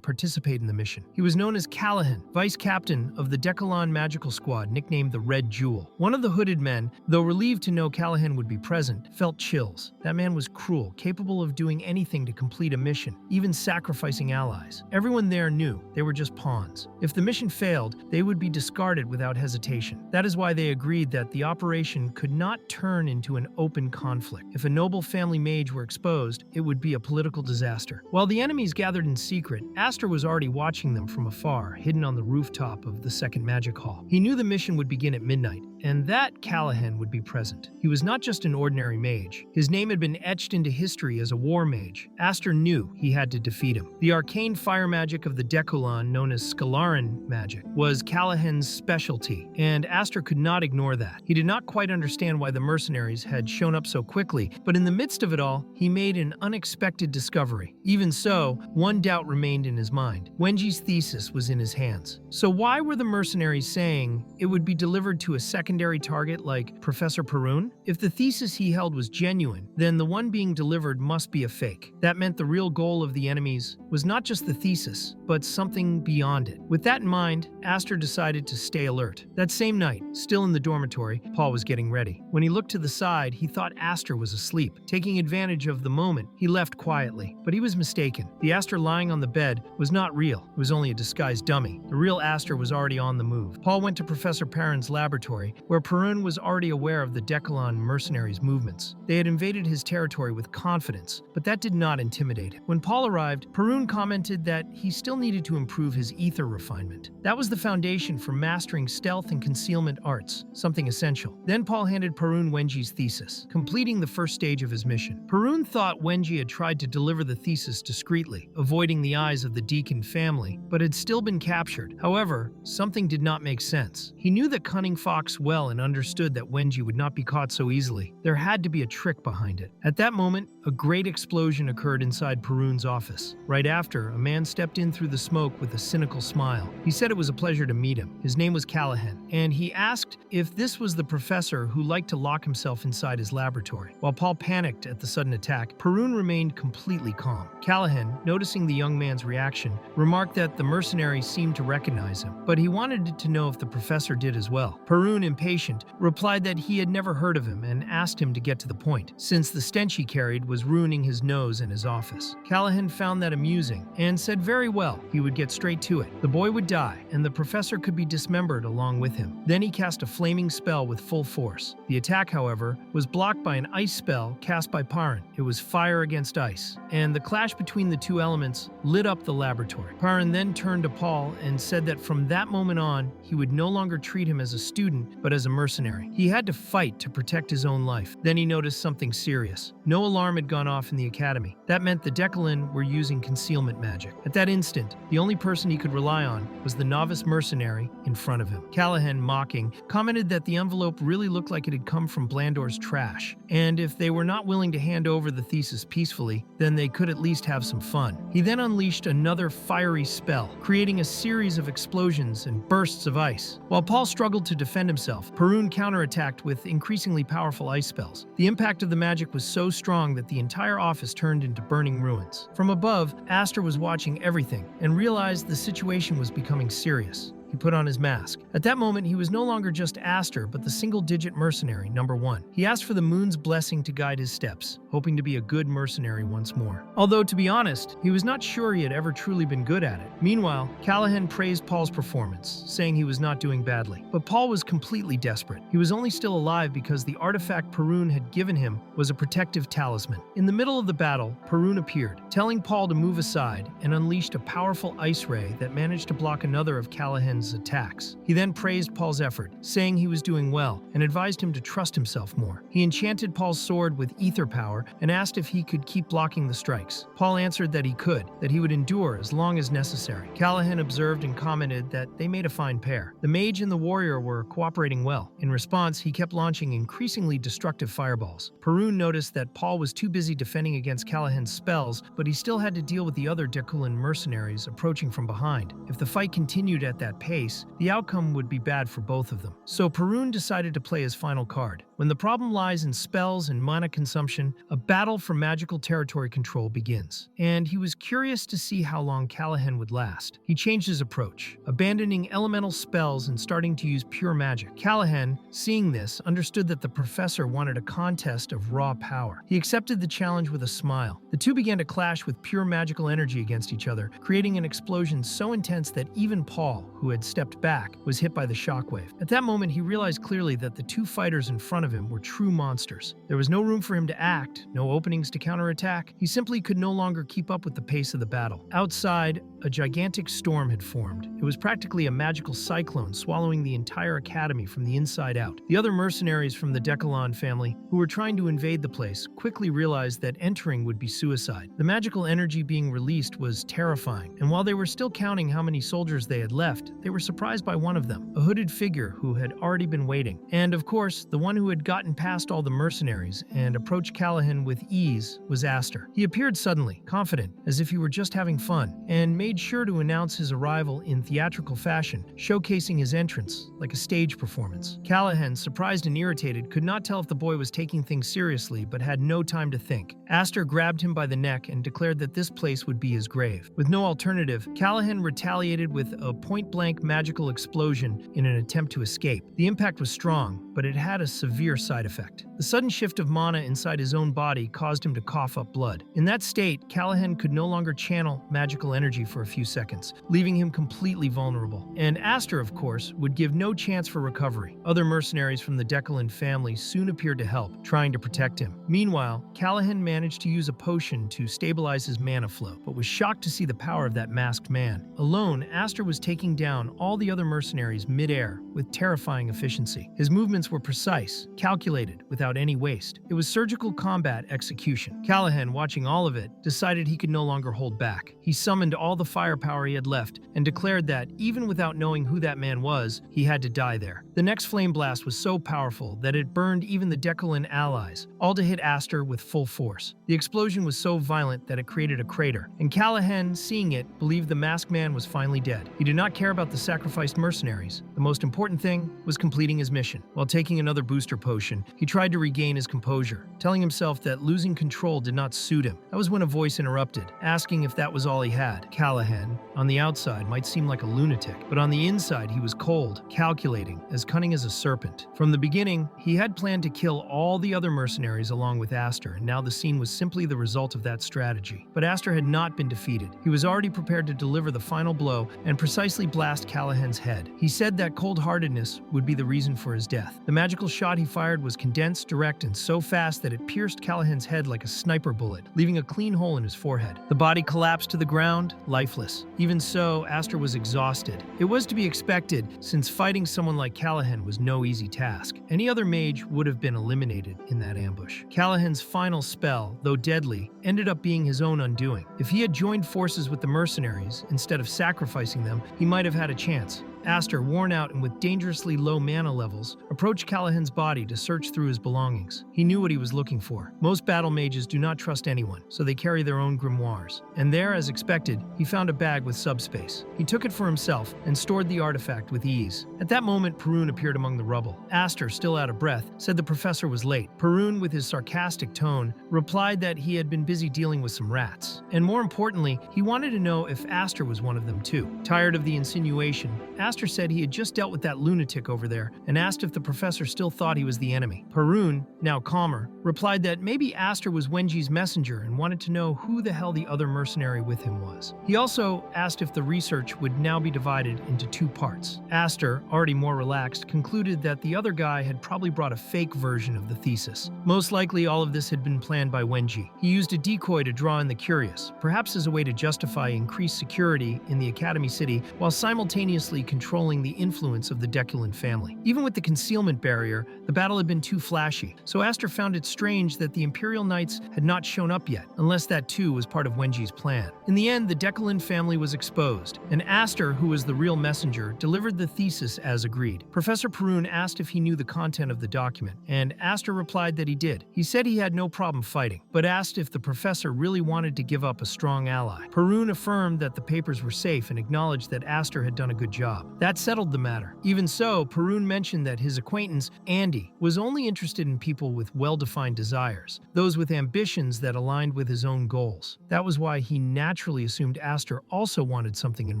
participate in the mission. He was known as Callahan, vice captain of the Decalon magical squad, nicknamed the Red Jewel. One of the hooded men, though relieved to know Callahan would be present, felt chills. That man was cruel, capable of doing anything to complete a mission, even sacrificing allies. Everyone there knew they were just pawns. If the mission failed, they would be discarded without hesitation. That is why they agreed that the operation could not turn into an open conflict. If a noble family mage were exposed, it would be a political disaster. While the enemies gathered in secret, Aster was already watching them from afar, hidden on the rooftop of the second magic hall. He knew the mission would begin at midnight, and that Callahan would be present. He was not just an ordinary mage. His name had been etched into history as a war mage. Aster knew he had to defeat him. The arcane fire magic of the Decalon, known as Scalaran magic, was Callahan's specialty, and Aster could not ignore that. He did not quite understand why the mercenaries had shown up so quickly, but in the midst of it all, he made an unexpected discovery. Even so, one doubt remained in his mind. Wenji's thesis was in his hands. So why were the mercenaries saying it would be delivered to a secondary target like Professor Perun? If the thesis he held was genuine, then the one being delivered must be a fake. That meant the real goal of the enemies was not just the thesis, but something beyond it. With that in mind, Aster decided to stay alert. That same night, still in the dormitory, Paul was getting ready. When he looked to the side, he thought Aster was asleep. Taking advantage of the moment, he left quietly. But he was mistaken. The Aster lying on the bed was not real. It was only a disguised dummy. The real Aster was already on the move. Paul went to Professor Perrin's laboratory, where Perun was already aware of the Decalon mercenaries' movements. They had invaded his territory with confidence, but that did not intimidate him. When Paul arrived, Perun commented that he still needed to improve his ether refinement. That was the foundation for mastering stealth and concealment arts, something essential. Then Paul handed Perun Wenji's thesis, completing the first stage of his mission. Perun thought Wenji had tried to deliver the thesis discreetly, avoiding the eyes of the Deacon family, but had still been captured. However, something did not make sense. He knew that cunning fox well and understood that Wenji would not be caught so easily. There had to be a trick behind it. At that moment, a great explosion occurred inside Perun's office. Right after, a man stepped in through the smoke with a cynical smile. He said it was a pleasure to meet him. His name was Callahan, and he asked if this was the professor who liked to lock himself inside his laboratory. While Paul panicked at the sudden attack, Perun remained completely calm. Callahan, noticing the young man's reaction, remarked that the mercenary seemed to recognize him, but he wanted to know if the professor did as well. Perun, impatient, replied that he had never heard of him and asked him to get to the point, since the stench he carried was ruining his nose and his office. Callahan found that amusing and said very well, he would get straight to it. The boy would die, and the professor could be dismembered along with him. Then he cast a flaming spell with full force. The attack, however, was blocked by an ice spell cast by Faren. It was fire against ice, and the clash between the two elements lit up the laboratory. Faren then turned to Paul and said that from that moment on, he would no longer treat him as a student, but as a mercenary. He had to fight to protect his own life. Then he noticed something serious. No alarm had gone off in the academy. That meant the Decalon were using concealment magic. At that instant, the only person he could rely on was the novice mercenary in front of him. Callahan, mocking, commented that the envelope really looked like it had come from Blandor's trash, and if they were not willing to hand over the thesis peacefully, then they could at least have some fun. He then unleashed another fiery spell, creating a series of explosions and bursts of ice. While Paul struggled to defend himself, Perun counterattacked with increasingly powerful ice spells. The impact of the magic was so strong that the entire office turned into burning ruins. From above, Aster was watching everything and realized the situation was becoming serious. He put on his mask. At that moment, he was no longer just Aster, but the single-digit mercenary, number 1. He asked for the moon's blessing to guide his steps, hoping to be a good mercenary once more. Although, to be honest, he was not sure he had ever truly been good at it. Meanwhile, Callahan praised Paul's performance, saying he was not doing badly. But Paul was completely desperate. He was only still alive because the artifact Perun had given him was a protective talisman. In the middle of the battle, Perun appeared, telling Paul to move aside, and unleashed a powerful ice ray that managed to block another of Callahan's attacks. He then praised Paul's effort, saying he was doing well, and advised him to trust himself more. He enchanted Paul's sword with ether power and asked if he could keep blocking the strikes. Paul answered that he could, that he would endure as long as necessary. Callahan observed and commented that they made a fine pair. The mage and the warrior were cooperating well. In response, he kept launching increasingly destructive fireballs. Perun noticed that Paul was too busy defending against Callahan's spells, but he still had to deal with the other Decalon mercenaries approaching from behind. If the fight continued at that pace, the outcome would be bad for both of them. So Perun decided to play his final card. When the problem lies in spells and mana consumption, a battle for magical territory control begins. And he was curious to see how long Callahan would last. He changed his approach, abandoning elemental spells and starting to use pure magic. Callahan, seeing this, understood that the professor wanted a contest of raw power. He accepted the challenge with a smile. The two began to clash with pure magical energy against each other, creating an explosion so intense that even Paul, who had stepped back, was hit by the shockwave. At that moment, he realized clearly that the two fighters in front of him were true monsters. There was no room for him to act, no openings to counterattack. He simply could no longer keep up with the pace of the battle. Outside, a gigantic storm had formed. It was practically a magical cyclone swallowing the entire academy from the inside out. The other mercenaries from the Decalon family, who were trying to invade the place, quickly realized that entering would be suicide. The magical energy being released was terrifying, and while they were still counting how many soldiers they had left, they were surprised by one of them, a hooded figure who had already been waiting. And of course, the one who had gotten past all the mercenaries and approached Callahan with ease was Aster. He appeared suddenly, confident, as if he were just having fun, and made sure to announce his arrival in theatrical fashion, showcasing his entrance like a stage performance. Callahan, surprised and irritated, could not tell if the boy was taking things seriously, but had no time to think. Aster grabbed him by the neck and declared that this place would be his grave. With no alternative, Callahan retaliated with a point-blank magical explosion in an attempt to escape. The impact was strong, but it had a severe side effect. The sudden shift of mana inside his own body caused him to cough up blood. In that state, Callahan could no longer channel magical energy for a few seconds, leaving him completely vulnerable. And Aster, of course, would give no chance for recovery. Other mercenaries from the Decalon family soon appeared to help, trying to protect him. Meanwhile, Callahan managed to use a potion to stabilize his mana flow, but was shocked to see the power of that masked man. Alone, Aster was taking down down all the other mercenaries mid-air with terrifying efficiency. His movements were precise, calculated, without any waste. It was surgical combat execution. Callahan, watching all of it, decided he could no longer hold back. He summoned all the firepower he had left and declared that, even without knowing who that man was, he had to die there. The next flame blast was so powerful that it burned even the Decalon allies, all to hit Aster with full force. The explosion was so violent that it created a crater, and Callahan, seeing it, believed the masked man was finally dead. He did not care about the sacrificed mercenaries. The most important thing was completing his mission. While taking another booster potion, he tried to regain his composure, telling himself that losing control did not suit him. That was when a voice interrupted, asking if that was all he had. Callahan, on the outside, might seem like a lunatic, but on the inside he was cold, calculating, as cunning as a serpent. From the beginning, he had planned to kill all the other mercenaries along with Aster, and now the scene was simply the result of that strategy. But Aster had not been defeated. He was already prepared to deliver the final blow and precisely blast Callahan's head. He said that cold-heartedness would be the reason for his death. The magical shot he fired was condensed, direct, and so fast that it pierced Callahan's head like a sniper bullet, leaving a clean hole in his forehead. The body collapsed to the ground, lifeless. Even so, Aster was exhausted. It was to be expected, since fighting someone like Callahan was no easy task. Any other mage would have been eliminated in that ambush. Callahan's final spell, though deadly, ended up being his own undoing. If he had joined forces with the mercenaries, instead of sacrificing them, he might have had a chance. Aster, worn out and with dangerously low mana levels, approached Callahan's body to search through his belongings. He knew what he was looking for. Most battle mages do not trust anyone, so they carry their own grimoires. And there, as expected, he found a bag with subspace. He took it for himself and stored the artifact with ease. At that moment, Perun appeared among the rubble. Aster, still out of breath, said the professor was late. Perun, with his sarcastic tone, replied that he had been busy dealing with some rats. And more importantly, he wanted to know if Aster was one of them too. Tired of the insinuation, Aster said he had just dealt with that lunatic over there and asked if the professor still thought he was the enemy. Perun, now calmer, replied that maybe Aster was Wenji's messenger and wanted to know who the hell the other mercenary with him was. He also asked if the research would now be divided into two parts. Aster, already more relaxed, concluded that the other guy had probably brought a fake version of the thesis. Most likely all of this had been planned by Wenji. He used a decoy to draw in the curious, perhaps as a way to justify increased security in the Academy City while simultaneously controlling the influence of the Decalon family. Even with the concealment barrier, the battle had been too flashy, so Aster found it strange that the Imperial Knights had not shown up yet, unless that too was part of Wenji's plan. In the end, the Decalon family was exposed, and Aster, who was the real messenger, delivered the thesis as agreed. Professor Perun asked if he knew the content of the document, and Aster replied that he did. He said he had no problem fighting, but asked if the professor really wanted to give up a strong ally. Perun affirmed that the papers were safe and acknowledged that Aster had done a good job. That settled the matter. Even so, Perun mentioned that his acquaintance, Andy, was only interested in people with well-defined desires, those with ambitions that aligned with his own goals. That was why he naturally assumed Aster also wanted something in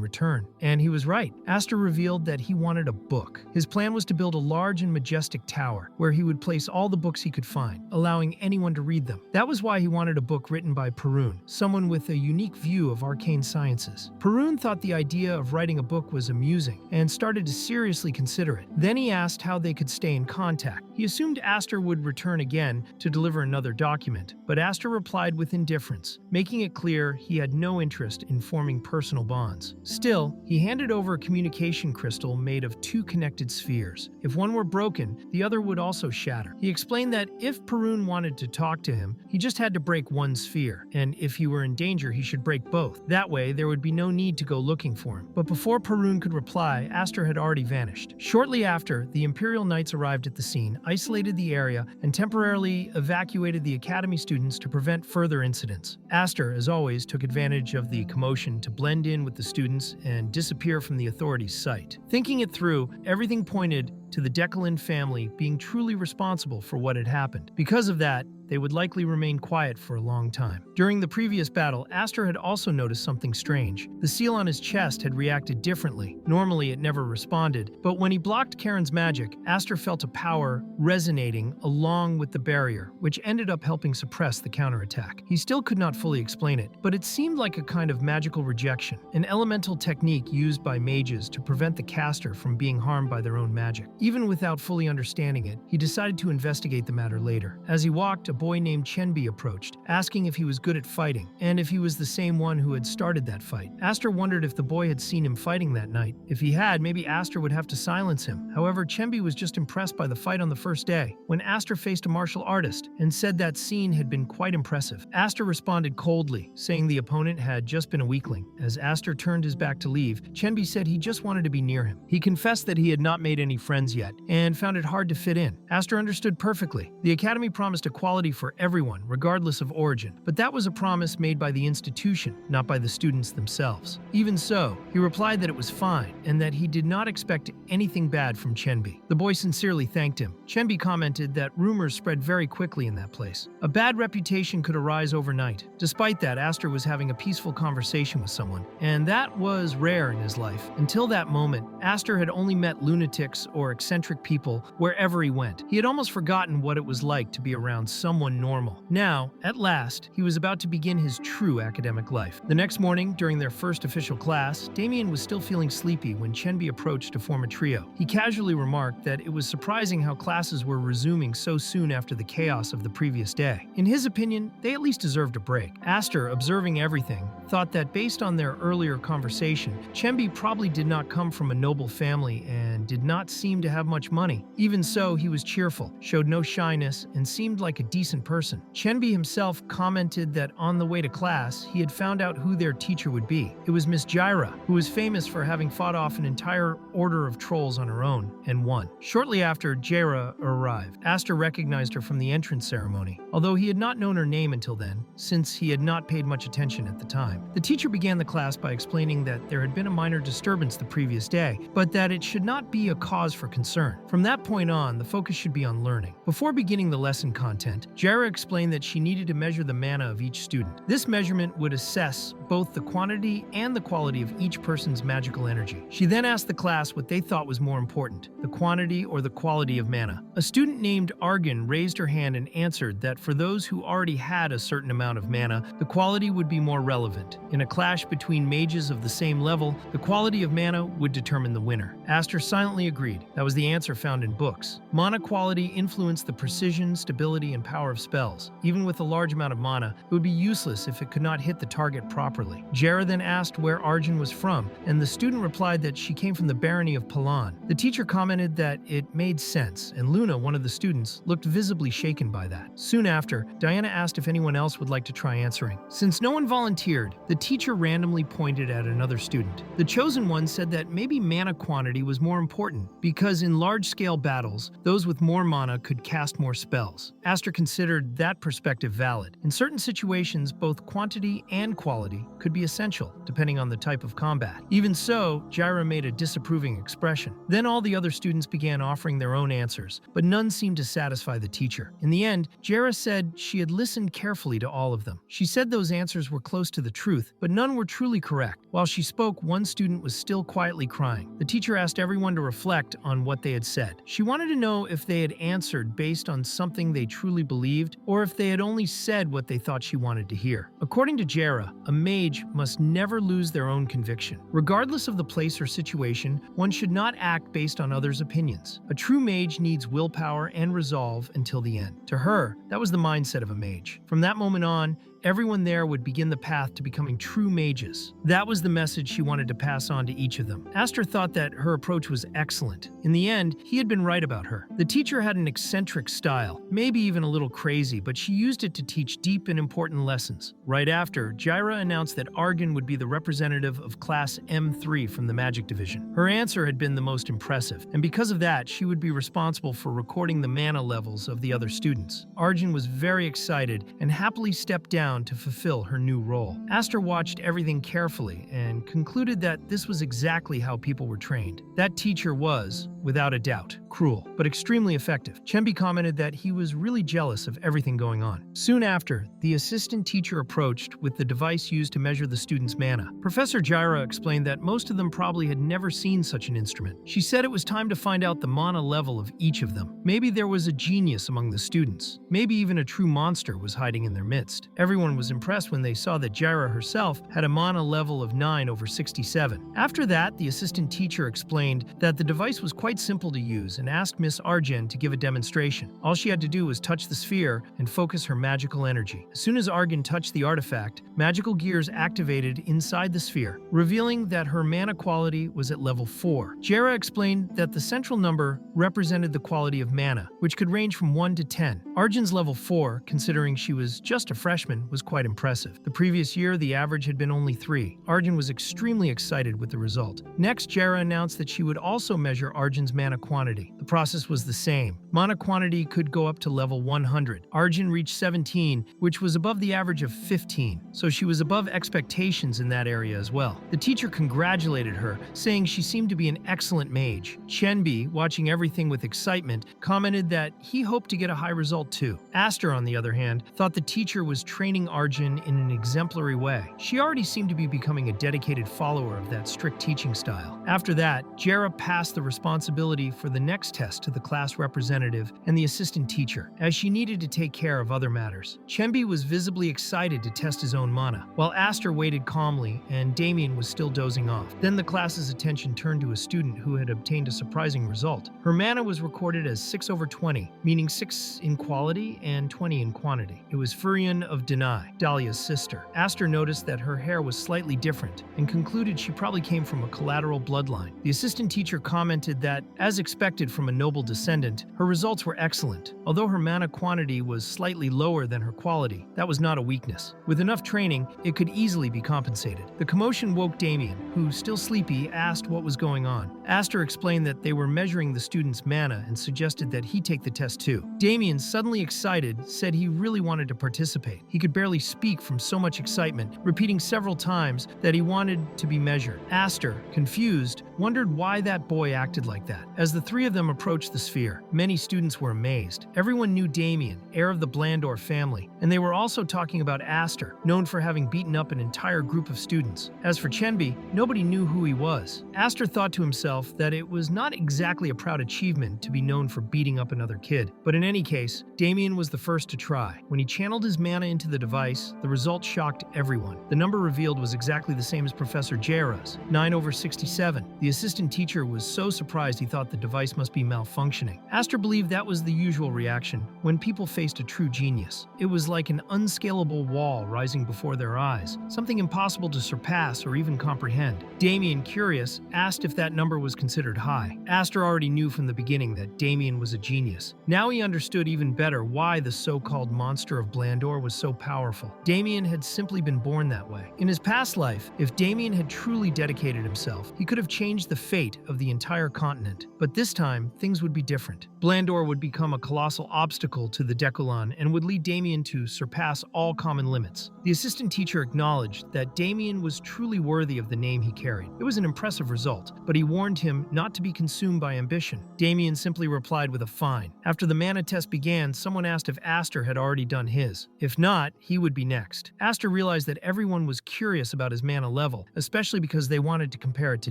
return. And he was right. Aster revealed that he wanted a book. His plan was to build a large and majestic tower where he would place all the books he could find, allowing anyone to read them. That was why he wanted a book written by Perun, someone with a unique view of arcane sciences. Perun thought the idea of writing a book was amusing and started to seriously consider it. Then he asked how they could stay in contact. He assumed Aster would return again to deliver another document, but Aster replied with indifference, making it clear he had no interest in forming personal bonds. Still, he handed over a communication crystal made of two connected spheres. If one were broken, the other would also shatter. He explained that if Perun wanted to talk to him, he just had to break one sphere, and if he were in danger, he should break both. That way, there would be no need to go looking for him. But before Perun could reply, Aster had already vanished. Shortly after, the Imperial Knights arrived at the scene, isolated the area, and temporarily evacuated the Academy students to prevent further incidents. Aster, as always, took advantage of the commotion to blend in with the students and disappear from the authorities' sight. Thinking it through, everything pointed to the Decalon family being truly responsible for what had happened. Because of that, they would likely remain quiet for a long time. During the previous battle, Aster had also noticed something strange. The seal on his chest had reacted differently. Normally, it never responded, but when he blocked Karen's magic, Aster felt a power resonating along with the barrier, which ended up helping suppress the counterattack. He still could not fully explain it, but it seemed like a kind of magical rejection, an elemental technique used by mages to prevent the caster from being harmed by their own magic. Even without fully understanding it, he decided to investigate the matter later. As he walked, a a boy named Chenbi approached, asking if he was good at fighting, and if he was the same one who had started that fight. Aster wondered if the boy had seen him fighting that night. If he had, maybe Aster would have to silence him. However, Chenbi was just impressed by the fight on the first day, when Aster faced a martial artist, and said that scene had been quite impressive. Aster responded coldly, saying the opponent had just been a weakling. As Aster turned his back to leave, Chenbi said he just wanted to be near him. He confessed that he had not made any friends yet, and found it hard to fit in. Aster understood perfectly. The academy promised equality for everyone, regardless of origin, but that was a promise made by the institution, not by the students themselves. Even so, he replied that it was fine, and that he did not expect anything bad from Chenbi. The boy sincerely thanked him. Chenbi commented that rumors spread very quickly in that place. A bad reputation could arise overnight. Despite that, Aster was having a peaceful conversation with someone, and that was rare in his life. Until that moment, Aster had only met lunatics or eccentric people wherever he went. He had almost forgotten what it was like to be around someone normal. Now, at last, he was about to begin his true academic life. The next morning, during their first official class, Damien was still feeling sleepy when Chenbi approached to form a trio. He casually remarked that it was surprising how classes were resuming so soon after the chaos of the previous day. In his opinion, they at least deserved a break. Aster, observing everything, thought that based on their earlier conversation, Chenbi probably did not come from a noble family and did not seem to have much money. Even so, he was cheerful, showed no shyness, and seemed like a decent person. Chenbi himself commented that on the way to class, he had found out who their teacher would be. It was Miss Jaira, who was famous for having fought off an entire order of trolls on her own, and won. Shortly after Jaira arrived, Aster recognized her from the entrance ceremony, although he had not known her name until then, since he had not paid much attention at the time. The teacher began the class by explaining that there had been a minor disturbance the previous day, but that it should not be a cause for concern. From that point on, the focus should be on learning. Before beginning the lesson content, Jaira explained that she needed to measure the mana of each student. This measurement would assess both the quantity and the quality of each person's magical energy. She then asked the class what they thought was more important, the quantity or the quality of mana. A student named Argan raised her hand and answered that for those who already had a certain amount of mana, the quality would be more relevant. In a clash between mages of the same level, the quality of mana would determine the winner. Aster silently agreed. That was the answer found in books. Mana quality influenced the precision, stability, and power of spells. Even with a large amount of mana, it would be useless if it could not hit the target properly. Jaira then asked where Arjun was from, and the student replied that she came from the barony of Palan. The teacher commented that it made sense, and Luna, one of the students, looked visibly shaken by that. Soon after, Diana asked if anyone else would like to try answering. Since no one volunteered, the teacher randomly pointed at another student. The chosen one said that maybe mana quantity was more important, because in large-scale battles, those with more mana could cast more spells. Aster considered that perspective valid. In certain situations, both quantity and quality could be essential, depending on the type of combat. Even so, Jaira made a disapproving expression. Then all the other students began offering their own answers, but none seemed to satisfy the teacher. In the end, Jaira said she had listened carefully to all of them. She said those answers were close to the truth, but none were truly correct. While she spoke, one student was still quietly crying. The teacher asked everyone to reflect on what they had said. She wanted to know if they had answered based on something they truly believed, or if they had only said what they thought she wanted to hear. According to Jaira, a mage must never lose their own conviction. Regardless of the place or situation, one should not act based on others' opinions. A true mage needs willpower and resolve until the end. To her, that was the mindset of a mage. From that moment on, everyone there would begin the path to becoming true mages. That was the message she wanted to pass on to each of them. Aster thought that her approach was excellent. In the end, he had been right about her. The teacher had an eccentric style, maybe even a little crazy, but she used it to teach deep and important lessons. Right after, Jaira announced that Argan would be the representative of Class M3 from the Magic Division. Her answer had been the most impressive, and because of that, she would be responsible for recording the mana levels of the other students. Argan was very excited and happily stepped down to fulfill her new role. Aster watched everything carefully and concluded that this was exactly how people were trained. That teacher was, without a doubt, cruel, but extremely effective. Chenbi commented that he was really jealous of everything going on. Soon after, the assistant teacher approached with the device used to measure the students' mana. Professor Jaira explained that most of them probably had never seen such an instrument. She said it was time to find out the mana level of each of them. Maybe there was a genius among the students. Maybe even a true monster was hiding in their midst. Everyone Everyone was impressed when they saw that Jaira herself had a mana level of 9/67. After that, the assistant teacher explained that the device was quite simple to use and asked Miss Arjen to give a demonstration. All she had to do was touch the sphere and focus her magical energy. As soon as Arjen touched the artifact, magical gears activated inside the sphere, revealing that her mana quality was at level 4. Jaira explained that the central number represented the quality of mana, which could range from 1 to 10. Arjen's level 4, considering she was just a freshman, was quite impressive. The previous year, the average had been only 3. Arjen was extremely excited with the result. Next, Jaira announced that she would also measure Arjen's mana quantity. The process was the same. Mana quantity could go up to level 100. Arjen reached 17, which was above the average of 15, so she was above expectations in that area as well. The teacher congratulated her, saying she seemed to be an excellent mage. Chenbi, watching everything with excitement, commented that he hoped to get a high result too. Aster, on the other hand, thought the teacher was training Arjen in an exemplary way. She already seemed to be becoming a dedicated follower of that strict teaching style. After that, Jaira passed the responsibility for the next test to the class representative and the assistant teacher, as she needed to take care of other matters. Chenbi was visibly excited to test his own mana, while Aster waited calmly and Damien was still dozing off. Then the class's attention turned to a student who had obtained a surprising result. Her mana was recorded as 6/20, meaning 6 in quality and 20 in quantity. It was Frieren of Denai, Dahlia's sister. Aster noticed that her hair was slightly different and concluded she probably came from a collateral bloodline. The assistant teacher commented that, as expected from a noble descendant, her results were excellent. Although her mana quantity was slightly lower than her quality, that was not a weakness. With enough training, it could easily be compensated. The commotion woke Damien, who, still sleepy, asked what was going on. Aster explained that they were measuring the student's mana and suggested that he take the test too. Damien, suddenly excited, said he really wanted to participate. He could barely speak from so much excitement, repeating several times that he wanted to be measured. Aster, confused, wondered why that boy acted like that. As the three of them approached the sphere, many students were amazed. Everyone knew Damien, heir of the Blandor family, and they were also talking about Aster, known for having beaten up an entire group of students. As for Chenbi, nobody knew who he was. Aster thought to himself that it was not exactly a proud achievement to be known for beating up another kid, but in any case, Damien was the first to try. When he channeled his mana into the device, the result shocked everyone. The number revealed was exactly the same as Professor Jaira's, 9/67. The assistant teacher was so surprised he thought the device must be malfunctioning. Aster believed that was the usual reaction when people faced a true genius. It was like an unscalable wall rising before their eyes, something impossible to surpass or even comprehend. Damien, curious, asked if that number was considered high. Aster already knew from the beginning that Damien was a genius. Now he understood even better why the so-called monster of Blandor was so powerful. Damien had simply been born that way. In his past life, if Damien had truly dedicated himself, he could have changed the fate of the entire continent. But this time, things would be different. Blandor would become a colossal obstacle to the Decalon and would lead Damien to surpass all common limits. The assistant teacher acknowledged that Damien was truly worthy of the name he carried. It was an impressive result, but he warned him not to be consumed by ambition. Damien simply replied with a fine. After the mana test began, someone asked if Aster had already done his. If not, he would be next. Aster realized that everyone was curious about his mana level, especially because they wanted to compare it to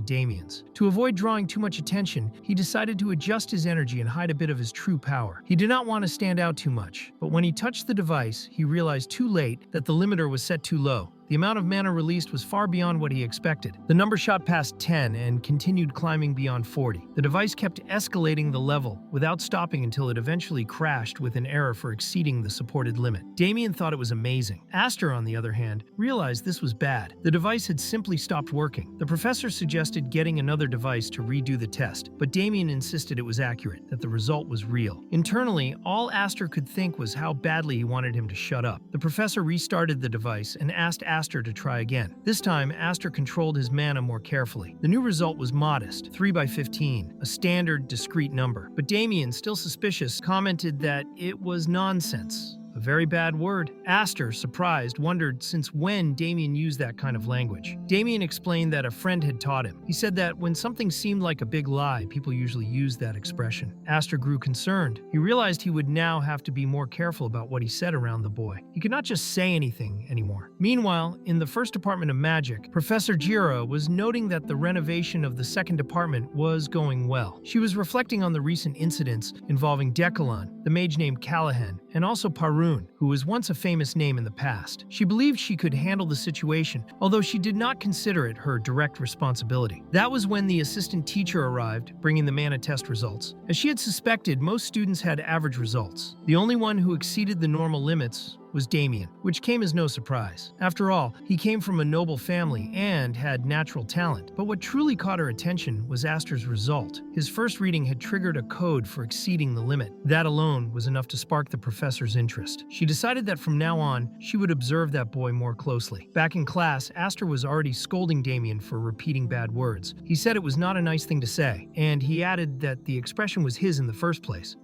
Damien's. To avoid drawing too much attention, he decided to adjust his energy and hide a bit of his true power. He did not want to stand out too much, but when he touched the device, he realized too late that the limiter was set too low. The amount of mana released was far beyond what he expected. The number shot past 10 and continued climbing beyond 40. The device kept escalating the level without stopping until it eventually crashed with an error for exceeding the supported limit. Damien thought it was amazing. Aster, on the other hand, realized this was bad. The device had simply stopped working. The professor suggested getting another device to redo the test, but Damien insisted it was accurate, that the result was real. Internally, all Aster could think was how badly he wanted him to shut up. The professor restarted the device and asked Aster to try again. This time, Aster controlled his mana more carefully. The new result was modest, 3/15, a standard, discrete number. But Damien, still suspicious, commented that it was nonsense. A very bad word. Aster, surprised, wondered since when Damien used that kind of language. Damien explained that a friend had taught him. He said that when something seemed like a big lie, people usually used that expression. Aster grew concerned. He realized he would now have to be more careful about what he said around the boy. He could not just say anything anymore. Meanwhile, in the first department of magic, Professor Jira was noting that the renovation of the second department was going well. She was reflecting on the recent incidents involving Decalon, the mage named Callahan, and also Parun, who was once a famous name in the past. She believed she could handle the situation, although she did not consider it her direct responsibility. That was when the assistant teacher arrived, bringing the mana test results. As she had suspected, most students had average results. The only one who exceeded the normal limits was Damien, which came as no surprise. After all, he came from a noble family and had natural talent. But what truly caught her attention was Aster's result. His first reading had triggered a code for exceeding the limit. That alone was enough to spark the professor's interest. She decided that from now on, she would observe that boy more closely. Back in class, Aster was already scolding Damien for repeating bad words. He said it was not a nice thing to say, and he added that the expression was his in the first place.